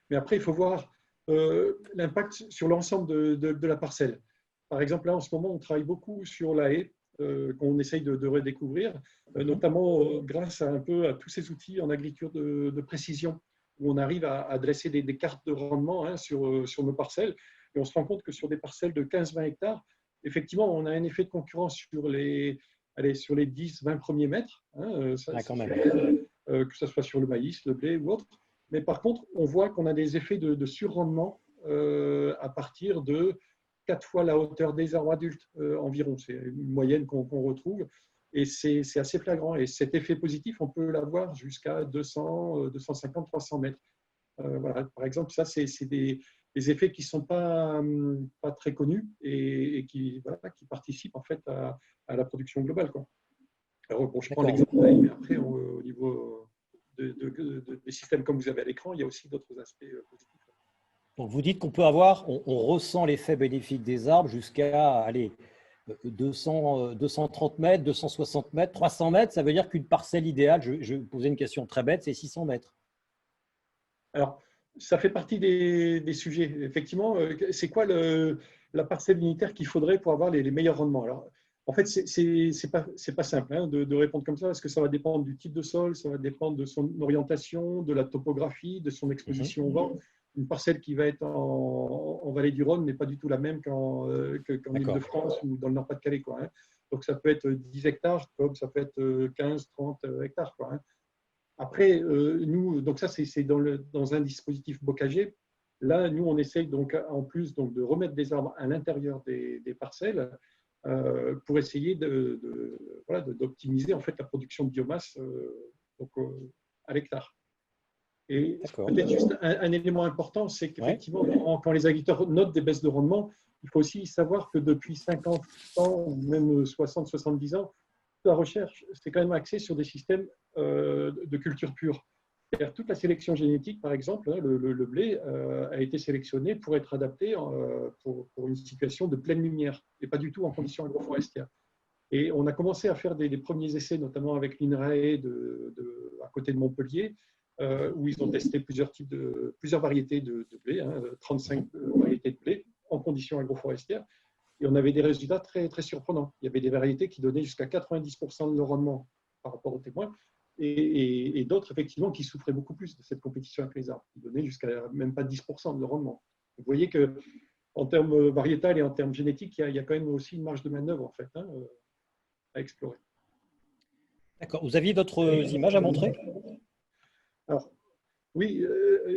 Mais après, il faut voir l'impact sur l'ensemble de la parcelle. Par exemple, là, en ce moment, on travaille beaucoup sur la haie qu'on essaye de redécouvrir, notamment grâce un peu à tous ces outils en agriculture de précision, où on arrive à dresser des cartes de rendement hein, sur nos parcelles. Et on se rend compte que sur des parcelles de 15-20 hectares, effectivement, on a un effet de concurrence sur les 10-20 premiers mètres, hein, quand même. que ce soit sur le maïs, le blé ou autre. Mais par contre, on voit qu'on a des effets de surrendement à partir de 4 fois la hauteur des arbres adultes environ. C'est une moyenne qu'on retrouve. Et c'est assez flagrant. Et cet effet positif, on peut l'avoir jusqu'à 200, 250, 300 mètres. Voilà. Par exemple, ça, c'est des effets qui ne sont pas très connus et qui participent en fait à la production globale, quoi. Alors, bon, je prends l'exemple, mais après, au niveau des systèmes comme vous avez à l'écran, il y a aussi d'autres aspects positifs. Donc, vous dites qu'on peut avoir, on ressent l'effet bénéfique des arbres jusqu'à 230 mètres, 260 mètres, 300 mètres. Ça veut dire qu'une parcelle idéale, je vais vous poser une question très bête, c'est 600 mètres. Alors, ça fait partie des sujets. Effectivement, c'est quoi la parcelle unitaire qu'il faudrait pour avoir les meilleurs rendements? Alors, en fait, c'est pas simple hein, de répondre comme ça, parce que ça va dépendre du type de sol, ça va dépendre de son orientation, de la topographie, de son exposition au vent. Une parcelle qui va être en vallée du Rhône n'est pas du tout la même qu'en Île-de-France ou dans le Nord-Pas-de-Calais, quoi, hein. Donc, ça peut être 10 hectares, comme ça peut être 15, 30 hectares, quoi, hein. Après, nous, donc ça, c'est dans un dispositif bocager. Là, nous, on essaye donc, en plus donc, de remettre des arbres à l'intérieur des parcelles pour essayer d'optimiser en fait, la production de biomasse à l'hectare. Et peut-être juste un élément important, c'est qu'effectivement, quand les agriculteurs notent des baisses de rendement, il faut aussi savoir que depuis 50 ans, ou même 60, 70 ans, la recherche, c'est quand même axé sur des systèmes de culture pure. Toute la sélection génétique, par exemple, hein, le blé a été sélectionné pour être adapté pour une situation de pleine lumière et pas du tout en conditions agroforestières. Et on a commencé à faire des premiers essais, notamment avec l'INRAE à côté de Montpellier, où ils ont testé plusieurs variétés de blé, hein, 35 variétés de blé en conditions agroforestières. Et on avait des résultats très, très surprenants. Il y avait des variétés qui donnaient jusqu'à 90% de leur rendement par rapport aux témoins, et d'autres, effectivement, qui souffraient beaucoup plus de cette compétition avec les arbres, qui donnaient jusqu'à même pas 10% de leur rendement. Vous voyez qu'en termes variétal et en termes génétiques, il y a quand même aussi une marge de manœuvre, en fait, hein, à explorer. D'accord. Vous aviez d'autres images à montrer? Alors, oui,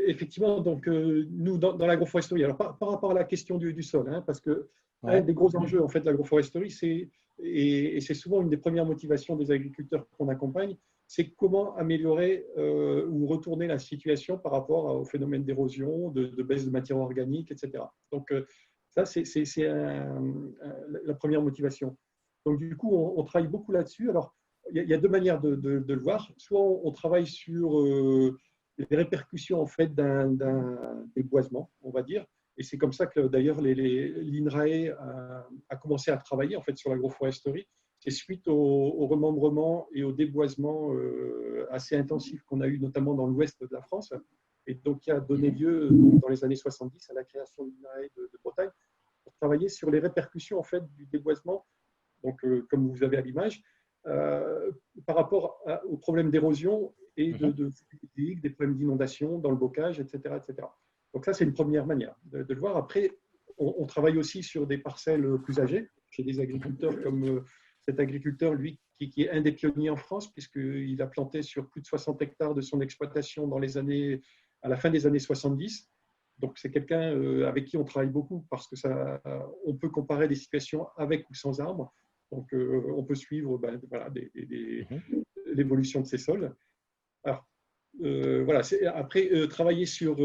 effectivement, donc, nous, dans l'agroforesterie, alors par rapport à la question du sol, hein, parce que un des gros enjeux en fait, de l'agroforesterie, et c'est souvent une des premières motivations des agriculteurs qu'on accompagne, c'est comment améliorer ou retourner la situation par rapport au phénomène d'érosion, de baisse de matière organique, etc. Donc, Ça, c'est la première motivation. Donc, du coup, on travaille beaucoup là-dessus. Alors, il y a deux manières de le voir. Soit on travaille sur les répercussions en fait, d'un déboisement, on va dire. Et c'est comme ça que, d'ailleurs, l'INRAE a commencé à travailler en fait, sur l'agroforesterie. C'est suite au remembrement et au déboisement assez intensif qu'on a eu, notamment dans l'ouest de la France, et donc qui a donné lieu, dans les années 70, à la création de l'INRAE de Bretagne, pour travailler sur les répercussions en fait, du déboisement, donc, comme vous avez à l'image, par rapport aux problèmes d'érosion et de fluidique, des problèmes d'inondation dans le bocage, etc., etc. Donc ça, c'est une première manière de le voir. Après, on travaille aussi sur des parcelles plus âgées, chez des agriculteurs comme cet agriculteur, lui, qui est un des pionniers en France, puisqu'il a planté sur plus de 60 hectares de son exploitation à la fin des années 70. Donc, c'est quelqu'un avec qui on travaille beaucoup parce que on peut comparer des situations avec ou sans arbres. Donc, on peut suivre voilà, l'évolution de ces sols. Alors, voilà, après, travailler sur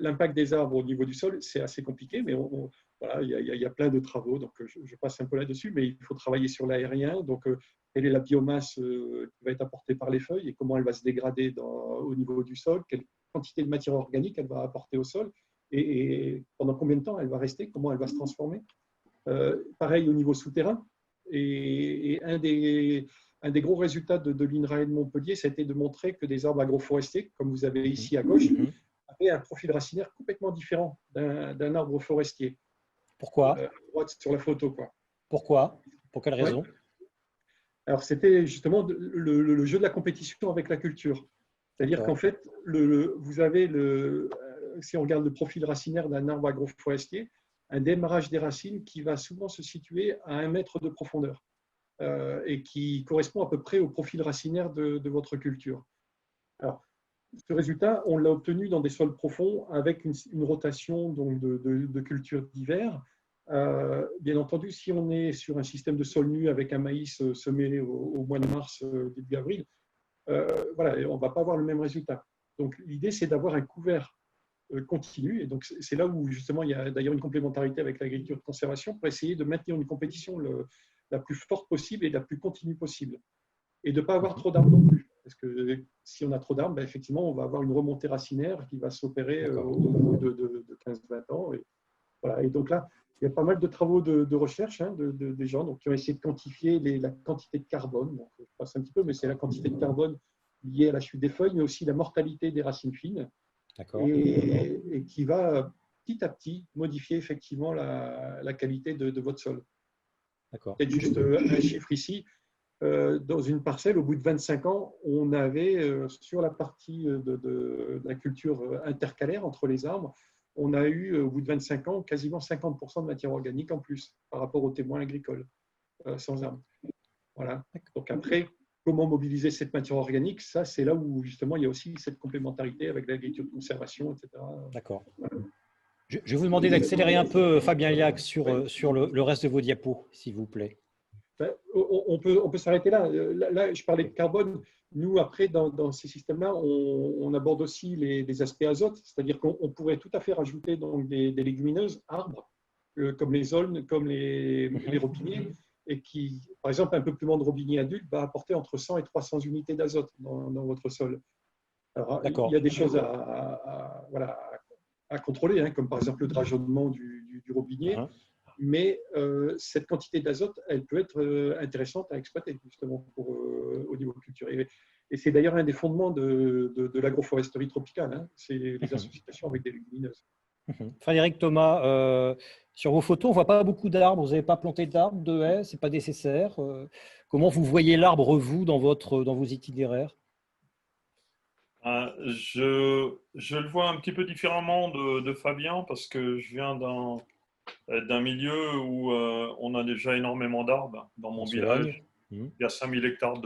l'impact des arbres au niveau du sol, c'est assez compliqué, mais voilà, il y a plein de travaux, donc je passe un peu là-dessus, mais il faut travailler sur l'aérien. Donc, quelle est la biomasse qui va être apportée par les feuilles et comment elle va se dégrader au niveau du sol, quelle quantité de matière organique elle va apporter au sol et pendant combien de temps elle va rester, comment elle va se transformer. Pareil au niveau souterrain. Et un des gros résultats de l'INRAE de Montpellier, c'était de montrer que des arbres agroforestiers, comme vous avez ici à gauche, avaient un profil racinaire complètement différent d'un arbre forestier. Pourquoi à droite sur la photo, quoi. Pourquoi? Pour quelle raison? Ouais. Alors, c'était justement le jeu de la compétition avec la culture. C'est-à-dire qu'en fait, vous avez, si on regarde le profil racinaire d'un arbre agroforestier, un démarrage des racines qui va souvent se situer à 1 mètre de profondeur et qui correspond à peu près au profil racinaire de votre culture. Alors, ce résultat, on l'a obtenu dans des sols profonds avec une rotation donc, de cultures divers. Bien entendu, si on est sur un système de sol nu avec un maïs semé au mois de mars, début avril, voilà, on ne va pas avoir le même résultat. Donc, l'idée, c'est d'avoir un couvert continu. Et donc, c'est là où, justement, il y a d'ailleurs une complémentarité avec l'agriculture de conservation pour essayer de maintenir une compétition la plus forte possible et la plus continue possible. Et de ne pas avoir trop d'arbres non plus. Parce que si on a trop d'arbres, effectivement, on va avoir une remontée racinaire qui va s'opérer au bout de 15-20 ans. Et, voilà. Et donc là, il y a pas mal de travaux de recherche des gens qui ont essayé de quantifier la quantité de carbone. Donc, je passe un petit peu, mais c'est la quantité de carbone liée à la chute des feuilles, mais aussi la mortalité des racines fines. Et qui va petit à petit modifier effectivement la qualité de votre sol. Peut-être juste un chiffre ici. Dans une parcelle, au bout de 25 ans, on avait sur la partie de la culture intercalaire entre les arbres, on a eu au bout de 25 ans quasiment 50% de matière organique en plus par rapport aux témoins agricoles sans arbres. Voilà. Donc après, comment mobiliser cette matière organique, ça c'est là où justement il y a aussi cette complémentarité avec l'agriculture de conservation, etc. D'accord. Je vais vous demander d'accélérer un peu, Fabien Liac, sur le reste de vos diapos, s'il vous plaît. On peut s'arrêter là. Là, je parlais de carbone. Nous, après, dans ces systèmes-là, on aborde aussi les aspects azote, c'est-à-dire qu'on pourrait tout à fait rajouter donc, des légumineuses, arbres, comme les aulnes, comme les robiniers, et qui, par exemple, un peuplement de robinier adulte va apporter entre 100 et 300 unités d'azote dans votre sol. Alors, il y a des choses à contrôler, comme par exemple le drageonnement du robinier. Mais cette quantité d'azote, elle peut être intéressante à exploiter justement au niveau culturel. Et c'est d'ailleurs un des fondements de l'agroforesterie tropicale, c'est les associations avec des légumineuses. Frédéric Thomas, sur vos photos, on ne voit pas beaucoup d'arbres. Vous n'avez pas planté d'arbres, de haies, ce n'est pas nécessaire. Comment vous voyez l'arbre, vous, dans vos itinéraires? Je le vois un petit peu différemment de Fabien parce que je viens d'un milieu où on a déjà énormément d'arbres. Dans mon village, il y a 5000 hectares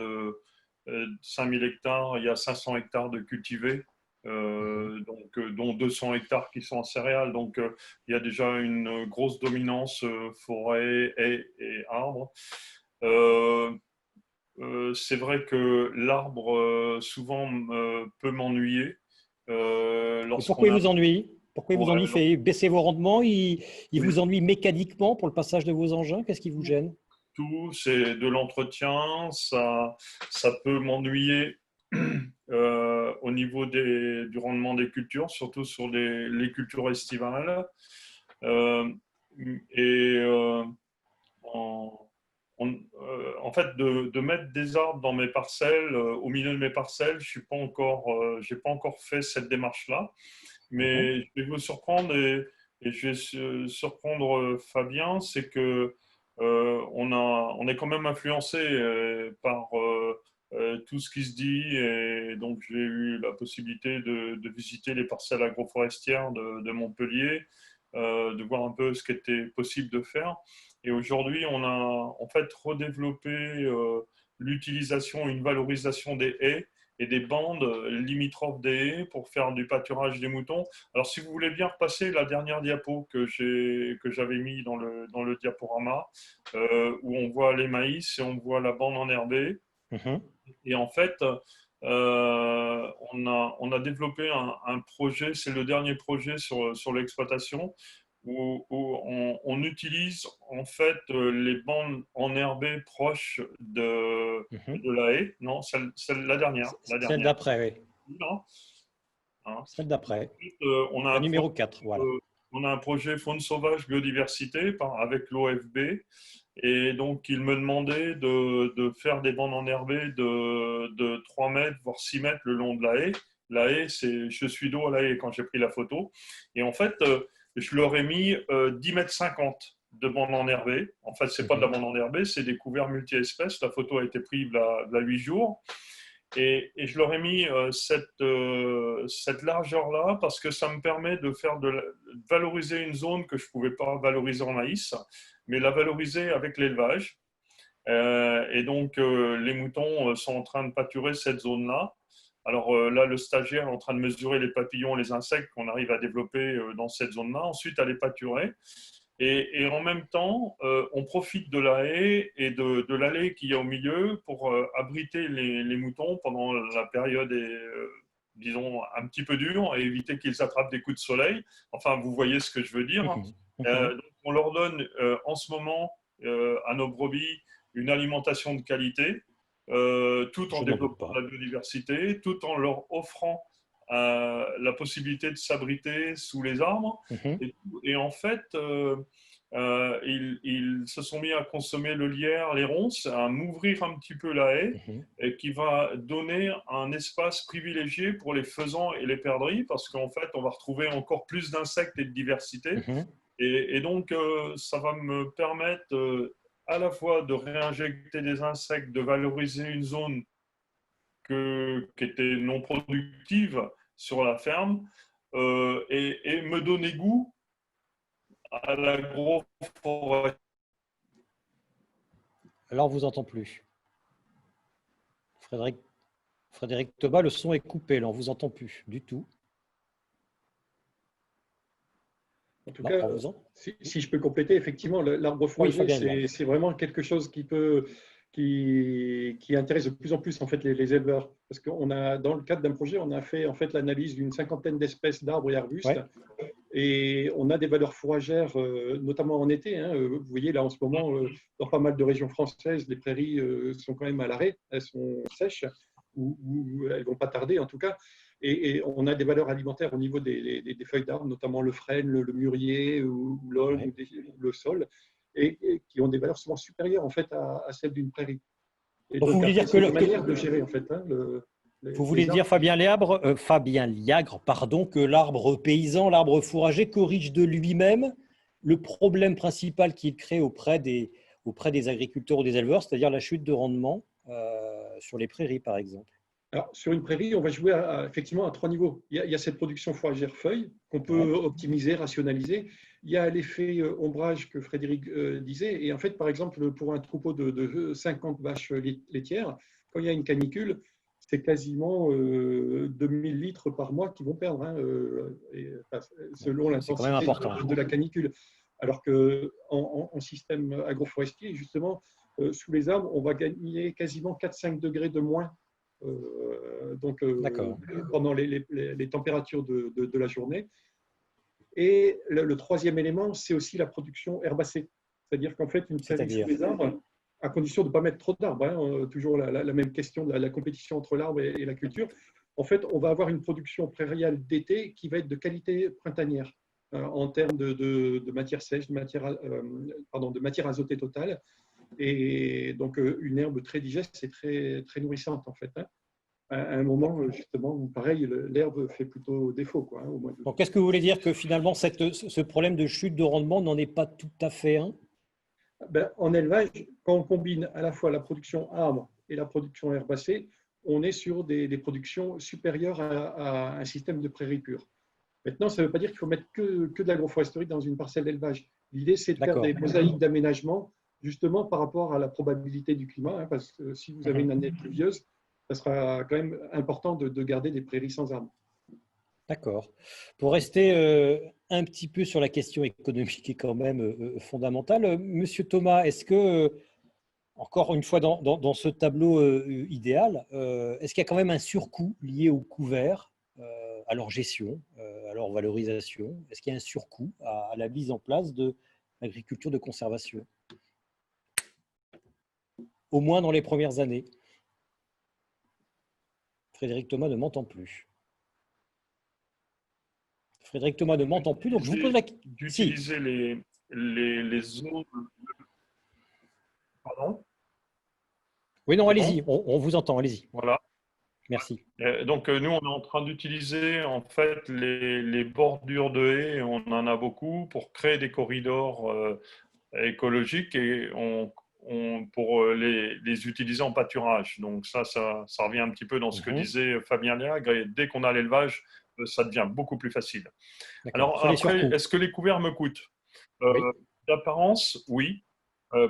il y a 500 hectares de cultivés, dont 200 hectares qui sont en céréales. Donc, il y a déjà une grosse dominance forêt, haies et arbres. C'est vrai que l'arbre, souvent, peut m'ennuyer. Pourquoi il vous ennuie? Pourquoi il vous Ouais, ennuie? Il fait baisser vos rendements? Il oui. vous ennuie mécaniquement pour le passage de vos engins? Qu'est-ce qui vous gêne? Tout, c'est de l'entretien, ça peut m'ennuyer au niveau du rendement des cultures, surtout sur les cultures estivales. Euh, et en, en fait, de mettre des arbres dans mes parcelles, au milieu de mes parcelles, j'ai pas encore fait cette démarche-là. Mais je vais vous surprendre et je vais surprendre Fabien, c'est que on est quand même influencé par tout ce qui se dit et donc j'ai eu la possibilité de visiter les parcelles agroforestières de Montpellier, de voir un peu ce qui était possible de faire. Et aujourd'hui, on a en fait redéveloppé l'utilisation, une valorisation des haies et des bandes limitrophes des haies pour faire du pâturage des moutons. Alors, si vous voulez bien repasser la dernière diapo que j'avais mis dans le diaporama, où on voit les maïs et on voit la bande enherbée. Et en fait, on a développé un projet, c'est le dernier projet sur l'exploitation, où on utilise en fait les bandes enherbées proches de la haie. Non, la dernière. Celle d'après, oui. Non, hein. Celle d'après. On a La un numéro projet, 4, voilà. on a un projet faune sauvage biodiversité avec l'OFB. Et donc, il me demandait de faire des bandes enherbées de 3 mètres, voire 6 mètres le long de la haie. La haie, je suis dos à la haie quand j'ai pris la photo. Et en fait, je leur ai mis 10 mètres 50 de bandes enherbées. En fait, ce n'est pas de la bande enherbée, c'est des couverts multi-espèces. La photo a été prise il y a 8 jours. Et je leur ai mis cette largeur-là parce que ça me permet de valoriser une zone que je ne pouvais pas valoriser en maïs, mais la valoriser avec l'élevage. Et donc, les moutons sont en train de pâturer cette zone-là. Alors là, le stagiaire est en train de mesurer les papillons et les insectes qu'on arrive à développer dans cette zone-là, ensuite à les pâturer. Et en même temps, on profite de la haie et de l'allée qu'il y a au milieu pour abriter les moutons pendant la période, disons, un petit peu dure et éviter qu'ils attrapent des coups de soleil. Enfin, vous voyez ce que je veux dire. Donc on leur donne en ce moment à nos brebis une alimentation de qualité, tout en développant la biodiversité, tout en leur offrant la possibilité de s'abriter sous les arbres. Et en fait, ils se sont mis à consommer le lierre, les ronces, à m'ouvrir un petit peu la haie, et qui va donner un espace privilégié pour les faisans et les perdrix, parce qu'en fait, on va retrouver encore plus d'insectes et de diversité. Et donc, ça va me permettre à la fois de réinjecter des insectes, de valoriser une zone qui était non productive sur la ferme, et me donner goût à l'agroforesterie. Alors, on ne vous entend plus. Frédéric Thomas, le son est coupé, là, on ne vous entend plus du tout. En tout cas, si je peux compléter, effectivement, l'arbre fourager, c'est vraiment quelque chose qui intéresse de plus en plus en fait les éleveurs, parce qu'on a, dans le cadre d'un projet, on a fait en fait l'analyse d'une 50aine d'espèces d'arbres et arbustes, et on a des valeurs fourragères, notamment en été. Vous voyez là en ce moment, dans pas mal de régions françaises, les prairies sont quand même à l'arrêt, elles sont sèches ou elles vont pas tarder en tout cas. Et on a des valeurs alimentaires au niveau des feuilles d'arbres, notamment le frêne, le mûrier ou l'aulne, le sol, et qui ont des valeurs souvent supérieures en fait à celles d'une prairie. Et donc, vous voulez dire que une manière de gérer en fait. Vous voulez dire, Fabien Liagre, pardon, que l'arbre paysan, l'arbre fourrager corrige de lui-même le problème principal qu'il crée auprès des agriculteurs ou des éleveurs, c'est-à-dire la chute de rendement sur les prairies, par exemple. Alors, sur une prairie, on va jouer effectivement à 3 niveaux. Il y a cette production fourragère feuille qu'on peut optimiser, rationaliser. Il y a l'effet ombrage que Frédéric disait. Et en fait, par exemple, pour un troupeau de 50 vaches laitières, quand il y a une canicule, c'est quasiment 2000 litres par mois qu'ils vont perdre, selon l'intensité de la canicule. Alors qu'en système agroforestier, justement, sous les arbres, on va gagner quasiment 4-5 degrés de moins. Pendant les températures de la journée. Et le troisième élément, c'est aussi la production herbacée. C'est-à-dire qu'en fait, une prairie sous les arbres, à condition de ne pas mettre trop d'arbres, hein, toujours la même question de la compétition entre l'arbre et la culture, en fait, on va avoir une production prairiale d'été qui va être de qualité printanière en termes de matière sèche, de matière azotée totale. Et donc, une herbe très digeste et très nourrissante, en fait. Hein. À un moment, justement, où pareil, l'herbe fait plutôt défaut, quoi, au mois d'août. Donc, qu'est-ce que vous voulez dire que finalement, ce problème de chute de rendement n'en est pas tout à fait un? En élevage, quand on combine à la fois la production arbre et la production herbacée, on est sur des productions supérieures à un système de prairie pure. Maintenant, ça ne veut pas dire qu'il faut mettre que de l'agroforesterie dans une parcelle d'élevage. L'idée, c'est de faire des mosaïques d'aménagement, justement par rapport à la probabilité du climat, hein, parce que si vous avez une année pluvieuse, ça sera quand même important de garder des prairies sans arbres. D'accord. Pour rester un petit peu sur la question économique qui est quand même fondamentale, Monsieur Thomas, est-ce que, encore une fois dans ce tableau idéal, est-ce qu'il y a quand même un surcoût lié au couvert, à leur gestion, à leur valorisation? Est-ce qu'il y a un surcoût à la mise en place de l'agriculture de conservation? Au moins dans les premières années. Frédéric Thomas ne m'entend plus. Frédéric Thomas ne m'entend plus, donc je vous pose la question. D'utiliser les zones. Pardon? Oui, non, allez-y, on vous entend, allez-y. Voilà. Merci. Donc, nous, on est en train d'utiliser en fait les bordures de haies, on en a beaucoup, pour créer des corridors écologiques et pour les utiliser en pâturage. Donc, ça revient un petit peu dans ce que disait Fabien Léagre. Et dès qu'on a l'élevage, ça devient beaucoup plus facile. Alors, après, est-ce que les couverts me coûtent? Oui. D'apparence, oui,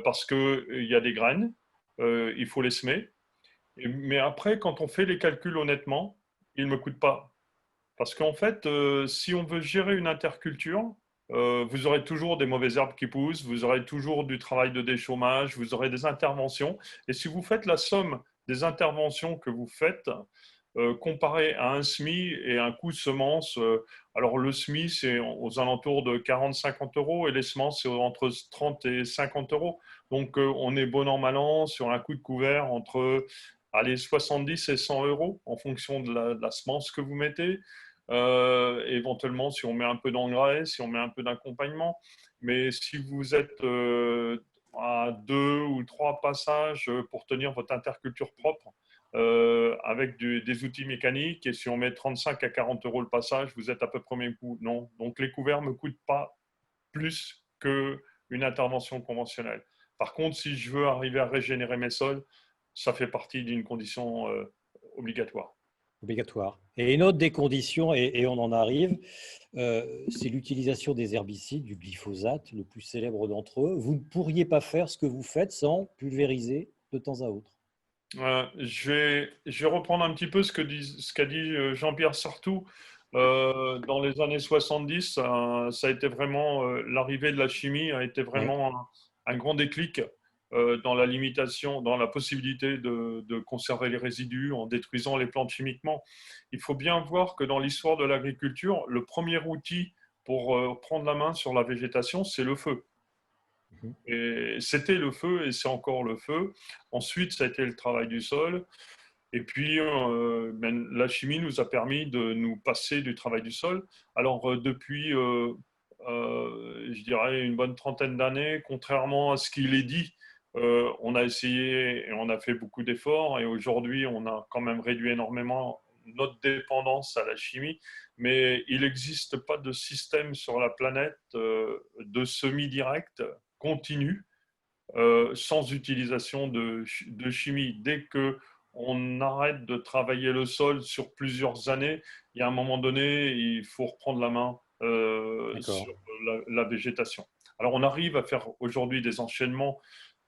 parce qu'il y a des graines, il faut les semer. Mais après, quand on fait les calculs honnêtement, ils ne me coûtent pas. Parce qu'en fait, si on veut gérer une interculture, vous aurez toujours des mauvaises herbes qui poussent, vous aurez toujours du travail de déchômage, vous aurez des interventions. Et si vous faites la somme des interventions que vous faites, comparé à un SMI et un coût de semence, alors le SMI, c'est aux alentours de 40-50 euros et les semences, c'est entre 30 et 50 euros. Donc, on est bon an, mal an sur un coût de couvert entre 70 et 100 euros en fonction de la semence que vous mettez. Éventuellement, si on met un peu d'engrais, si on met un peu d'accompagnement. Mais si vous êtes à 2 ou 3 passages pour tenir votre interculture propre, avec des outils mécaniques, et si on met 35 à 40 euros le passage, vous êtes à peu près au même coût. Non. Donc les couverts ne me coûtent pas plus qu'une intervention conventionnelle. Par contre, si je veux arriver à régénérer mes sols, ça fait partie d'une condition obligatoire. Obligatoire. Et une autre des conditions, et on en arrive, c'est l'utilisation des herbicides, du glyphosate, le plus célèbre d'entre eux. Vous ne pourriez pas faire ce que vous faites sans pulvériser de temps à autre. Je vais reprendre un petit peu ce qu'a dit Jean-Pierre Sartoux. Dans les années 70, ça a été vraiment l'arrivée de la chimie a été vraiment un grand déclic dans la limitation, dans la possibilité de conserver les résidus en détruisant les plantes chimiquement. Il faut bien voir que dans l'histoire de l'agriculture, le premier outil pour prendre la main sur la végétation, c'est le feu. Et c'était le feu et c'est encore le feu. Ensuite, ça a été le travail du sol. Et puis, la chimie nous a permis de nous passer du travail du sol. Alors, depuis, je dirais, une bonne trentaine d'années, contrairement à ce qu'il est dit, on a essayé et on a fait beaucoup d'efforts. Et aujourd'hui, on a quand même réduit énormément notre dépendance à la chimie. Mais il n'existe pas de système sur la planète de semi-direct continu sans utilisation de chimie. Dès qu'on arrête de travailler le sol sur plusieurs années, il y a un moment donné, il faut reprendre la main sur la végétation. Alors, on arrive à faire aujourd'hui des enchaînements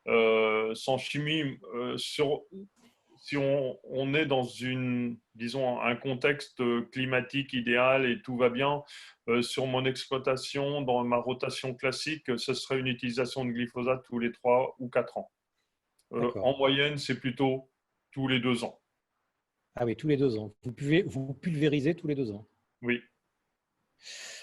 sans chimie si on est dans disons, un contexte climatique idéal et tout va bien, sur mon exploitation, dans ma rotation classique, ce serait une utilisation de glyphosate tous les 3 ou 4 ans. En moyenne, c'est plutôt tous les 2 ans. Ah oui, tous les 2 ans. Vous pulvérisez tous les 2 ans. Oui.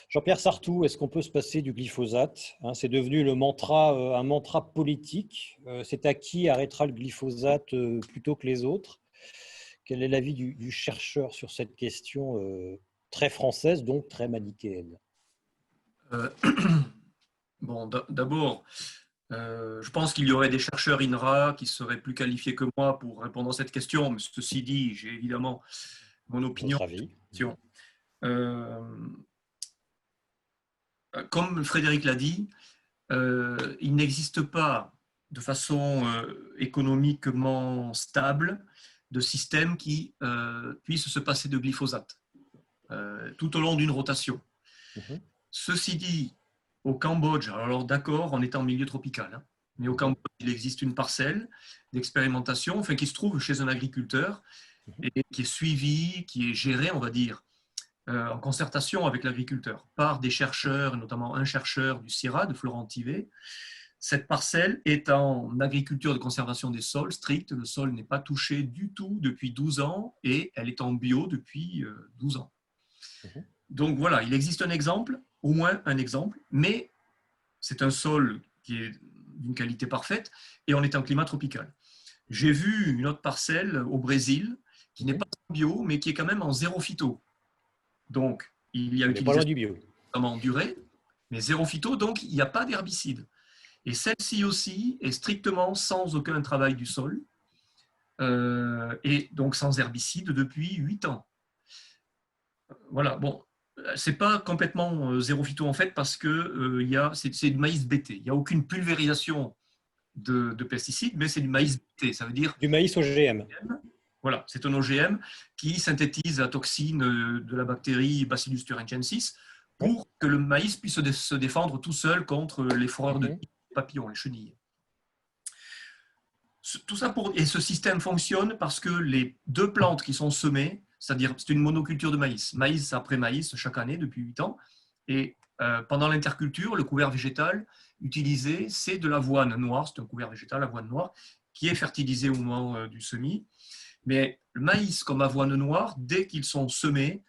Jean-Pierre Sarthou, est-ce qu'on peut se passer du glyphosate? C'est devenu un mantra politique. C'est à qui arrêtera le glyphosate plutôt que les autres? Quel est l'avis du chercheur sur cette question très française, donc très manichéenne? Bon, d'abord, je pense qu'il y aurait des chercheurs INRA qui seraient plus qualifiés que moi pour répondre à cette question, mais ceci dit, j'ai évidemment mon opinion. Votre avis? Comme Frédéric l'a dit, il n'existe pas de façon économiquement stable de système qui puisse se passer de glyphosate tout au long d'une rotation. Ceci dit, au Cambodge, alors d'accord, on est en milieu tropical, hein, mais au Cambodge, il existe une parcelle d'expérimentation, enfin, qui se trouve chez un agriculteur et qui est suivie, qui est gérée, on va dire, en concertation avec l'agriculteur par des chercheurs, notamment un chercheur du CIRA, de Florent Tivet. Cette parcelle est en agriculture de conservation des sols stricte. Le sol n'est pas touché du tout depuis 12 ans et elle est en bio depuis 12 ans. Donc voilà, il existe un exemple, au moins un exemple, mais c'est un sol qui est d'une qualité parfaite et on est en climat tropical. J'ai vu une autre parcelle au Brésil qui n'est pas en bio, mais qui est quand même en zéro phyto. Donc, il y a utilisation en durée, mais zéro phyto, donc il n'y a pas d'herbicide. Et celle-ci aussi est strictement sans aucun travail du sol, et donc sans herbicide depuis 8 ans. Voilà, bon, c'est pas complètement zéro phyto en fait, parce que c'est du maïs BT. Il n'y a aucune pulvérisation de pesticides, mais c'est du maïs BT, ça veut dire… Du maïs OGM. Voilà, c'est un OGM qui synthétise la toxine de la bactérie Bacillus thuringiensis pour que le maïs puisse se défendre tout seul contre les foreurs de papillons, les chenilles. Tout ça et ce système fonctionne parce que les deux plantes qui sont semées, c'est-à-dire c'est une monoculture de maïs, maïs après maïs chaque année depuis 8 ans, et pendant l'interculture, le couvert végétal utilisé, c'est de l'avoine noire, c'est un couvert végétal, avoine noire, qui est fertilisé au moment du semis. Mais le maïs comme avoine noire, dès qu'ils sont semés,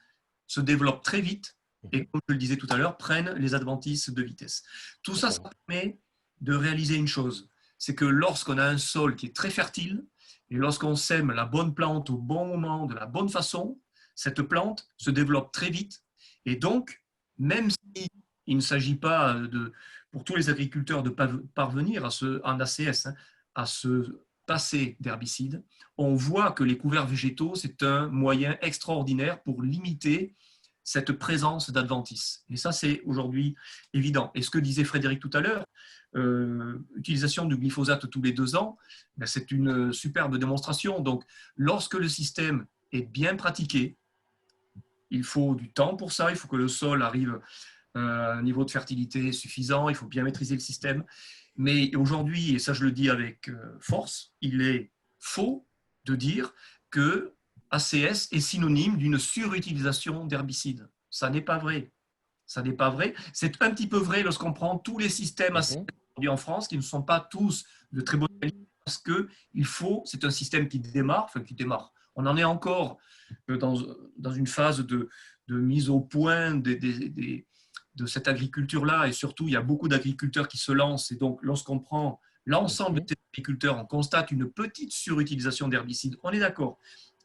se développent très vite et, comme je le disais tout à l'heure, prennent les adventices de vitesse. Tout ça, ça permet de réaliser une chose, c'est que lorsqu'on a un sol qui est très fertile et lorsqu'on sème la bonne plante au bon moment, de la bonne façon, cette plante se développe très vite. Et donc, même s'il ne s'agit pas pour tous les agriculteurs de parvenir en ACS, à se passer d'herbicides, on voit que les couverts végétaux, c'est un moyen extraordinaire pour limiter cette présence d'adventices. Et ça, c'est aujourd'hui évident. Et ce que disait Frédéric tout à l'heure, utilisation du glyphosate tous les 2 ans, ben c'est une superbe démonstration. Donc, lorsque le système est bien pratiqué, il faut du temps pour ça, il faut que le sol arrive à un niveau de fertilité suffisant, il faut bien maîtriser le système. Mais aujourd'hui, et ça je le dis avec force, il est faux de dire que ACS est synonyme d'une surutilisation d'herbicides. Ça n'est pas vrai. Ça n'est pas vrai. C'est un petit peu vrai lorsqu'on prend tous les systèmes ACS aujourd'hui en France, qui ne sont pas tous de très bonne qualité, parce que c'est un système qui démarre. On en est encore dans une phase de mise au point de cette agriculture-là, et surtout, il y a beaucoup d'agriculteurs qui se lancent, et donc, lorsqu'on prend l'ensemble de ces agriculteurs, on constate une petite surutilisation d'herbicides, on est d'accord,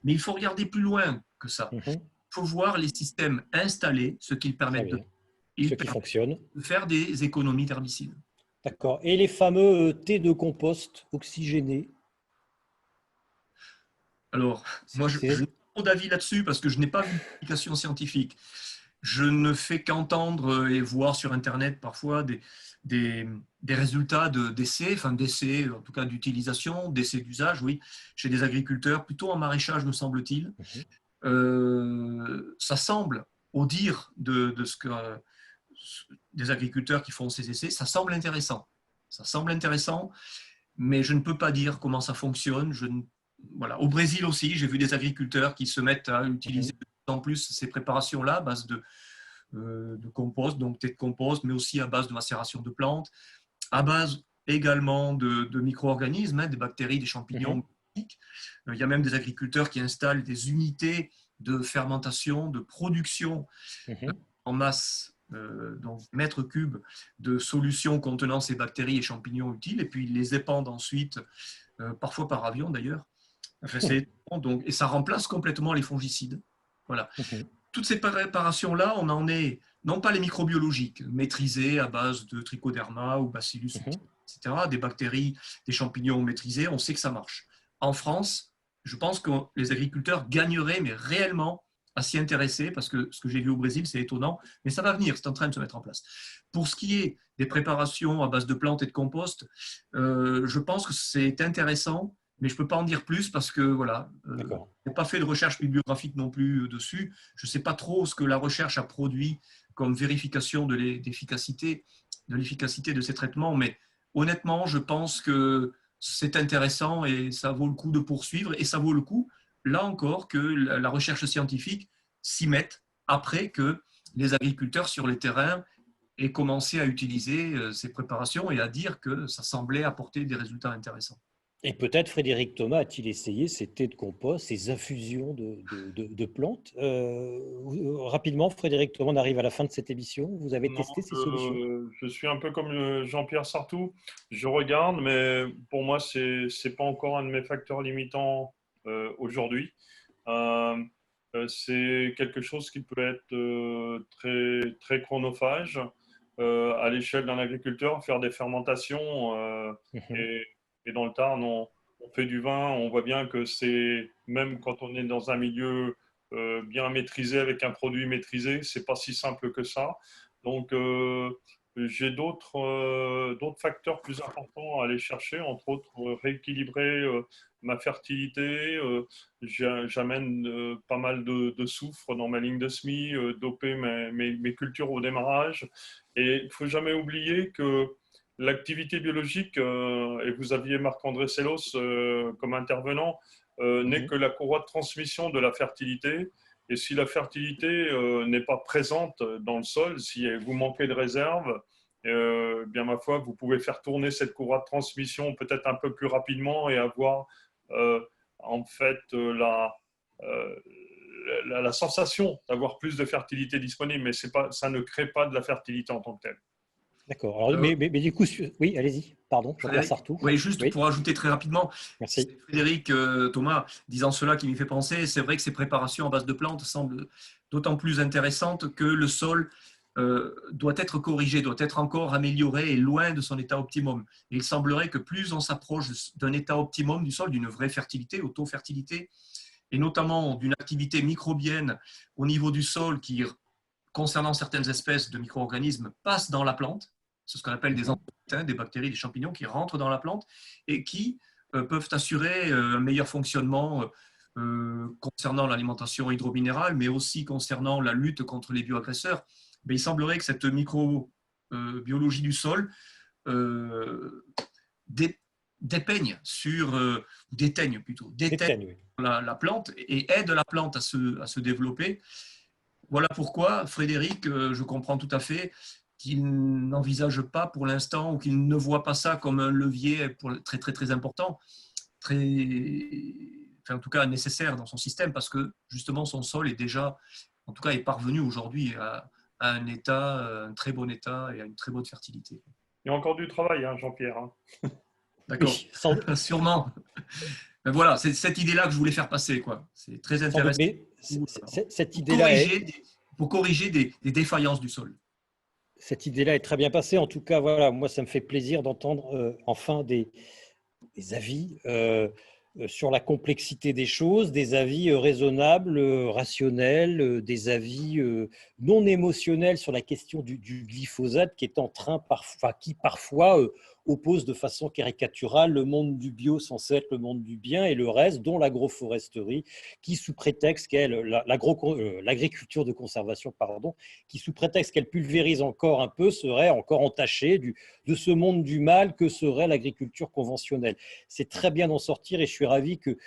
mais il faut regarder plus loin que ça. Il faut voir les systèmes installés, ce qu'ils permettent de faire des économies d'herbicides. D'accord. Et les fameux thés de compost oxygénés? Alors, moi, je n'ai pas trop d'avis là-dessus parce que je n'ai pas vu d'application scientifique. Je ne fais qu'entendre et voir sur Internet parfois des résultats d'essais, en tout cas d'utilisation, d'essais d'usage, oui, chez des agriculteurs, plutôt en maraîchage, me semble-t-il. Ça semble, au dire des agriculteurs qui font ces essais, ça semble intéressant. Ça semble intéressant, mais je ne peux pas dire comment ça fonctionne. Voilà. Au Brésil aussi, j'ai vu des agriculteurs qui se mettent à utiliser en plus ces préparations-là à base de compost, donc thé de compost, mais aussi à base de macération de plantes, à base également de micro-organismes, des bactéries, des champignons. Il y a même des agriculteurs qui installent des unités de fermentation, de production en masse donc mètres cubes de solutions contenant ces bactéries et champignons utiles, et puis ils les épandent ensuite, parfois par avion d'ailleurs. Enfin, et ça remplace complètement les fongicides. Voilà. Toutes ces préparations-là, on en est, non pas les microbiologiques, maîtrisées à base de trichoderma ou bacillus, etc., des bactéries, des champignons maîtrisés, on sait que ça marche. En France, je pense que les agriculteurs gagneraient, mais réellement, à s'y intéresser, parce que ce que j'ai vu au Brésil, c'est étonnant, mais ça va venir, c'est en train de se mettre en place. Pour ce qui est des préparations à base de plantes et de compost, je pense que c'est intéressant, mais je ne peux pas en dire plus parce que voilà, je n'ai pas fait de recherche bibliographique non plus dessus. Je ne sais pas trop ce que la recherche a produit comme vérification de l'efficacité de ces traitements, mais honnêtement, je pense que c'est intéressant et ça vaut le coup de poursuivre, et ça vaut le coup, là encore, que la recherche scientifique s'y mette après que les agriculteurs sur les terrains aient commencé à utiliser ces préparations et à dire que ça semblait apporter des résultats intéressants. Et peut-être Frédéric Thomas a-t-il essayé ces thés de compost, ces infusions de plantes. Rapidement, Frédéric Thomas, on arrive à la fin de cette émission. Vous avez testé ces solutions? Je suis un peu comme Jean-Pierre Sartou. Je regarde, mais pour moi, ce n'est pas encore un de mes facteurs limitants aujourd'hui. C'est quelque chose qui peut être très, très chronophage à l'échelle d'un agriculteur, faire des fermentations et dans le Tarn, on fait du vin. On voit bien que c'est, même quand on est dans un milieu bien maîtrisé, avec un produit maîtrisé, c'est pas si simple que ça. Donc, j'ai d'autres facteurs plus importants à aller chercher, entre autres rééquilibrer ma fertilité. J'amène pas mal de soufre dans ma ligne de semis, doper mes cultures au démarrage. Et il ne faut jamais oublier que l'activité biologique, et vous aviez Marc-André Sellos comme intervenant, n'est que la courroie de transmission de la fertilité. Et si la fertilité n'est pas présente dans le sol, si vous manquez de réserve, bien ma foi, vous pouvez faire tourner cette courroie de transmission peut-être un peu plus rapidement et avoir en fait la sensation d'avoir plus de fertilité disponible, mais ça ne crée pas de la fertilité en tant que telle. D'accord. Mais du coup, oui, allez-y. Pardon, Jean-Pierre Sartou. Oui, juste pour ajouter très rapidement, merci. Frédéric Thomas disant cela qui m'y fait penser, c'est vrai que ces préparations à base de plantes semblent d'autant plus intéressantes que le sol doit être corrigé, doit être encore amélioré et loin de son état optimum. Et il semblerait que plus on s'approche d'un état optimum du sol, d'une vraie fertilité, autofertilité, et notamment d'une activité microbienne au niveau du sol qui, concernant certaines espèces de micro-organismes, passe dans la plante. C'est ce qu'on appelle des endocytes, des bactéries, des champignons qui rentrent dans la plante et qui peuvent assurer un meilleur fonctionnement concernant l'alimentation hydrominérale, mais aussi concernant la lutte contre les bioagresseurs. Mais il semblerait que cette microbiologie du sol déteigne la plante et aide la plante à se développer. Voilà pourquoi, Frédéric, je comprends tout à fait qu'il n'envisage pas pour l'instant ou qu'il ne voit pas ça comme un levier très, très, très important, en tout cas nécessaire dans son système, parce que justement son sol est déjà, en tout cas est parvenu aujourd'hui à un très bon état et à une très bonne fertilité. Il y a encore du travail, hein, Jean-Pierre. Hein. D'accord, oui, sûrement. Mais voilà, c'est cette idée-là que je voulais faire passer, quoi. C'est très intéressant. Cette idée-là pour corriger des défaillances du sol. Cette idée-là est très bien passée. En tout cas, voilà, moi, ça me fait plaisir d'entendre enfin des avis sur la complexité des choses, des avis raisonnables, rationnels, des avis non émotionnels sur la question du glyphosate qui est en train, qui parfois oppose de façon caricaturale le monde du bio censé être le monde du bien et le reste, dont l'agroforesterie, qui sous prétexte qu'elle, l'agriculture de conservation, pardon, qui sous prétexte qu'elle pulvérise encore un peu, serait encore entachée de ce monde du mal que serait l'agriculture conventionnelle. C'est très bien d'en sortir et je suis ravi que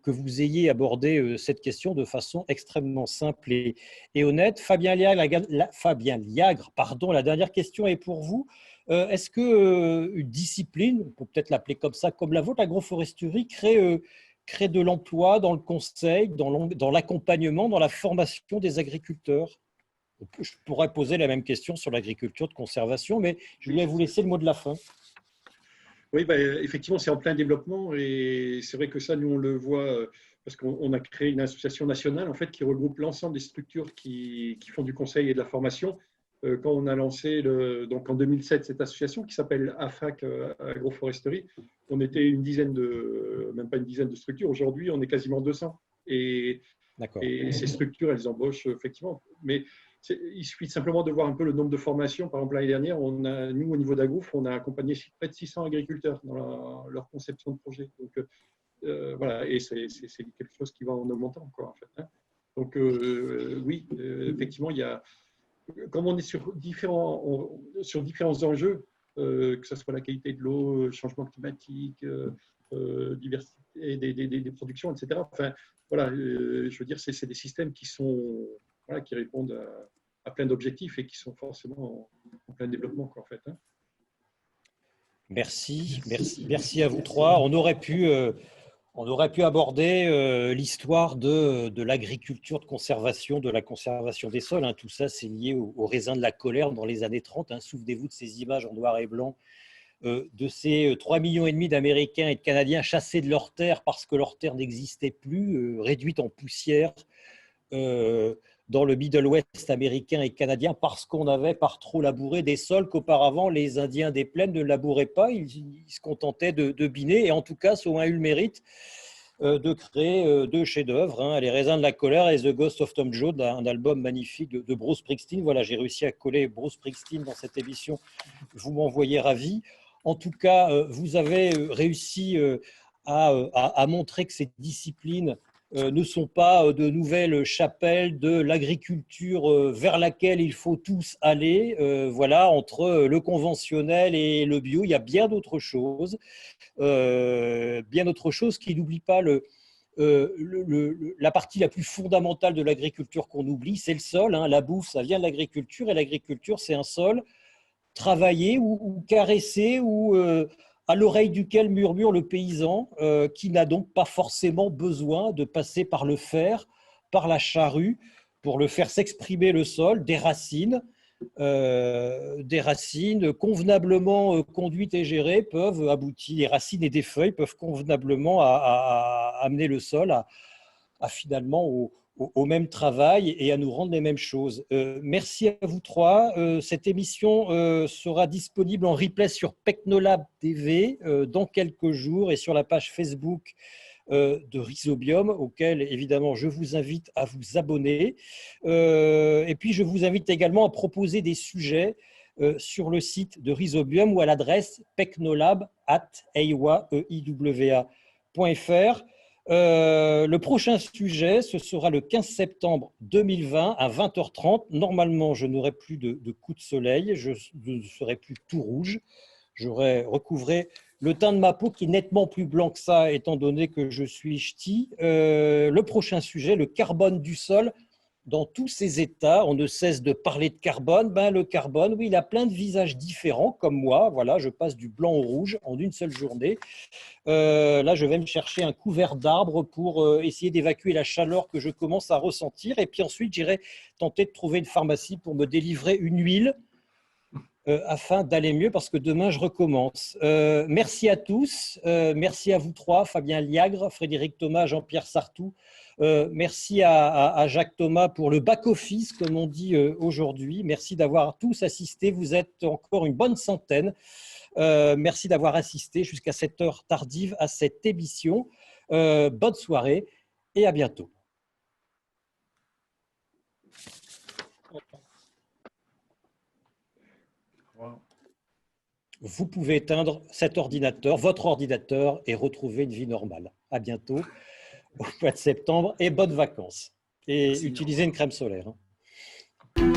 vous ayez abordé cette question de façon extrêmement simple et honnête. Fabien Liagre, la dernière question est pour vous. Est-ce qu'une discipline, on peut peut-être l'appeler comme ça, comme la vôtre, l'agroforesterie, crée de l'emploi dans le conseil, dans l'accompagnement, dans la formation des agriculteurs? Je pourrais poser la même question sur l'agriculture de conservation, mais je voulais vous laisser le mot de la fin. Oui, effectivement, c'est en plein développement et c'est vrai que ça, nous, on le voit parce qu'on a créé une association nationale en fait, qui regroupe l'ensemble des structures qui font du conseil et de la formation. Quand on a lancé donc en 2007 cette association qui s'appelle AFAC Agroforesterie, on était même pas une dizaine de structures. Aujourd'hui, on est quasiment 200. Et ces structures, elles embauchent effectivement. Mais il suffit simplement de voir un peu le nombre de formations. Par exemple, l'année dernière, nous, au niveau d'Agrouf, on a accompagné près de 600 agriculteurs dans leur conception de projet. Donc, voilà, et c'est quelque chose qui va en augmentant encore, en fait. Hein. Donc, oui, effectivement, comme on est sur différents enjeux, que ce soit la qualité de l'eau, changement climatique, diversité des productions, etc. Enfin, voilà, je veux dire, c'est des systèmes qui répondent à plein d'objectifs et qui sont forcément en plein développement, quoi, en fait. Hein. Merci à vous trois. On aurait pu aborder l'histoire de l'agriculture de conservation, de la conservation des sols. Hein. Tout ça, c'est lié au raisin de la colère dans les années 30. Hein. Souvenez-vous de ces images en noir et blanc de ces 3,5 millions d'Américains et de Canadiens chassés de leurs terres parce que leurs terres n'existaient plus, réduites en poussière dans le Middle West américain et canadien parce qu'on avait par trop labouré des sols qu'auparavant les Indiens des plaines ne labouraient pas. Ils se contentaient de biner et en tout cas, ont eu le mérite de créer deux chefs-d'œuvre, hein, Les raisins de la colère et The Ghost of Tom Joad, un album magnifique de Bruce Springsteen. Voilà, j'ai réussi à coller Bruce Springsteen dans cette émission. Vous m'en voyez ravi. En tout cas, vous avez réussi à montrer que ces disciplines ne sont pas de nouvelles chapelles de l'agriculture vers laquelle il faut tous aller. Voilà, entre le conventionnel et le bio, il y a bien d'autres choses. Qui n'oublie pas la partie la plus fondamentale de l'agriculture qu'on oublie, c'est le sol. Hein. La bouffe, ça vient de l'agriculture et l'agriculture, c'est un sol travaillé ou caressé ou à l'oreille duquel murmure le paysan qui n'a donc pas forcément besoin de passer par le fer, par la charrue pour le faire s'exprimer le sol, des racines convenablement conduites et gérées peuvent aboutir, des racines et des feuilles peuvent convenablement amener le sol à finalement au même travail et à nous rendre les mêmes choses. Merci à vous trois. Cette émission sera disponible en replay sur Pecnolab TV dans quelques jours et sur la page Facebook de Rhizobium, auquel évidemment je vous invite à vous abonner. Et puis je vous invite également à proposer des sujets sur le site de Rhizobium ou à l'adresse pecnolab@eiwa.fr. Le prochain sujet, ce sera le 15 septembre 2020 à 20h30. Normalement, je n'aurai plus de coups de soleil, je ne serai plus tout rouge. J'aurai recouvré le teint de ma peau qui est nettement plus blanc que ça, étant donné que je suis ch'ti. Le prochain sujet, le carbone du sol. Dans tous ses états, on ne cesse de parler de carbone. Le carbone, oui, il a plein de visages différents, comme moi. Voilà, je passe du blanc au rouge en une seule journée. Là, je vais me chercher un couvert d'arbres pour essayer d'évacuer la chaleur que je commence à ressentir. Et puis ensuite, j'irai tenter de trouver une pharmacie pour me délivrer une huile afin d'aller mieux parce que demain, je recommence. Merci à tous. Merci à vous trois, Fabien Liagre, Frédéric Thomas, Jean-Pierre Sartou. Merci à Jacques Thomas pour le back-office, comme on dit aujourd'hui. Merci d'avoir tous assisté. Vous êtes encore une bonne centaine. Merci d'avoir assisté jusqu'à cette heure tardive à cette émission. Bonne soirée et à bientôt. Vous pouvez éteindre cet ordinateur, votre ordinateur, et retrouver une vie normale. À bientôt au mois de septembre et bonnes vacances. Et utilisez une crème solaire. Hein.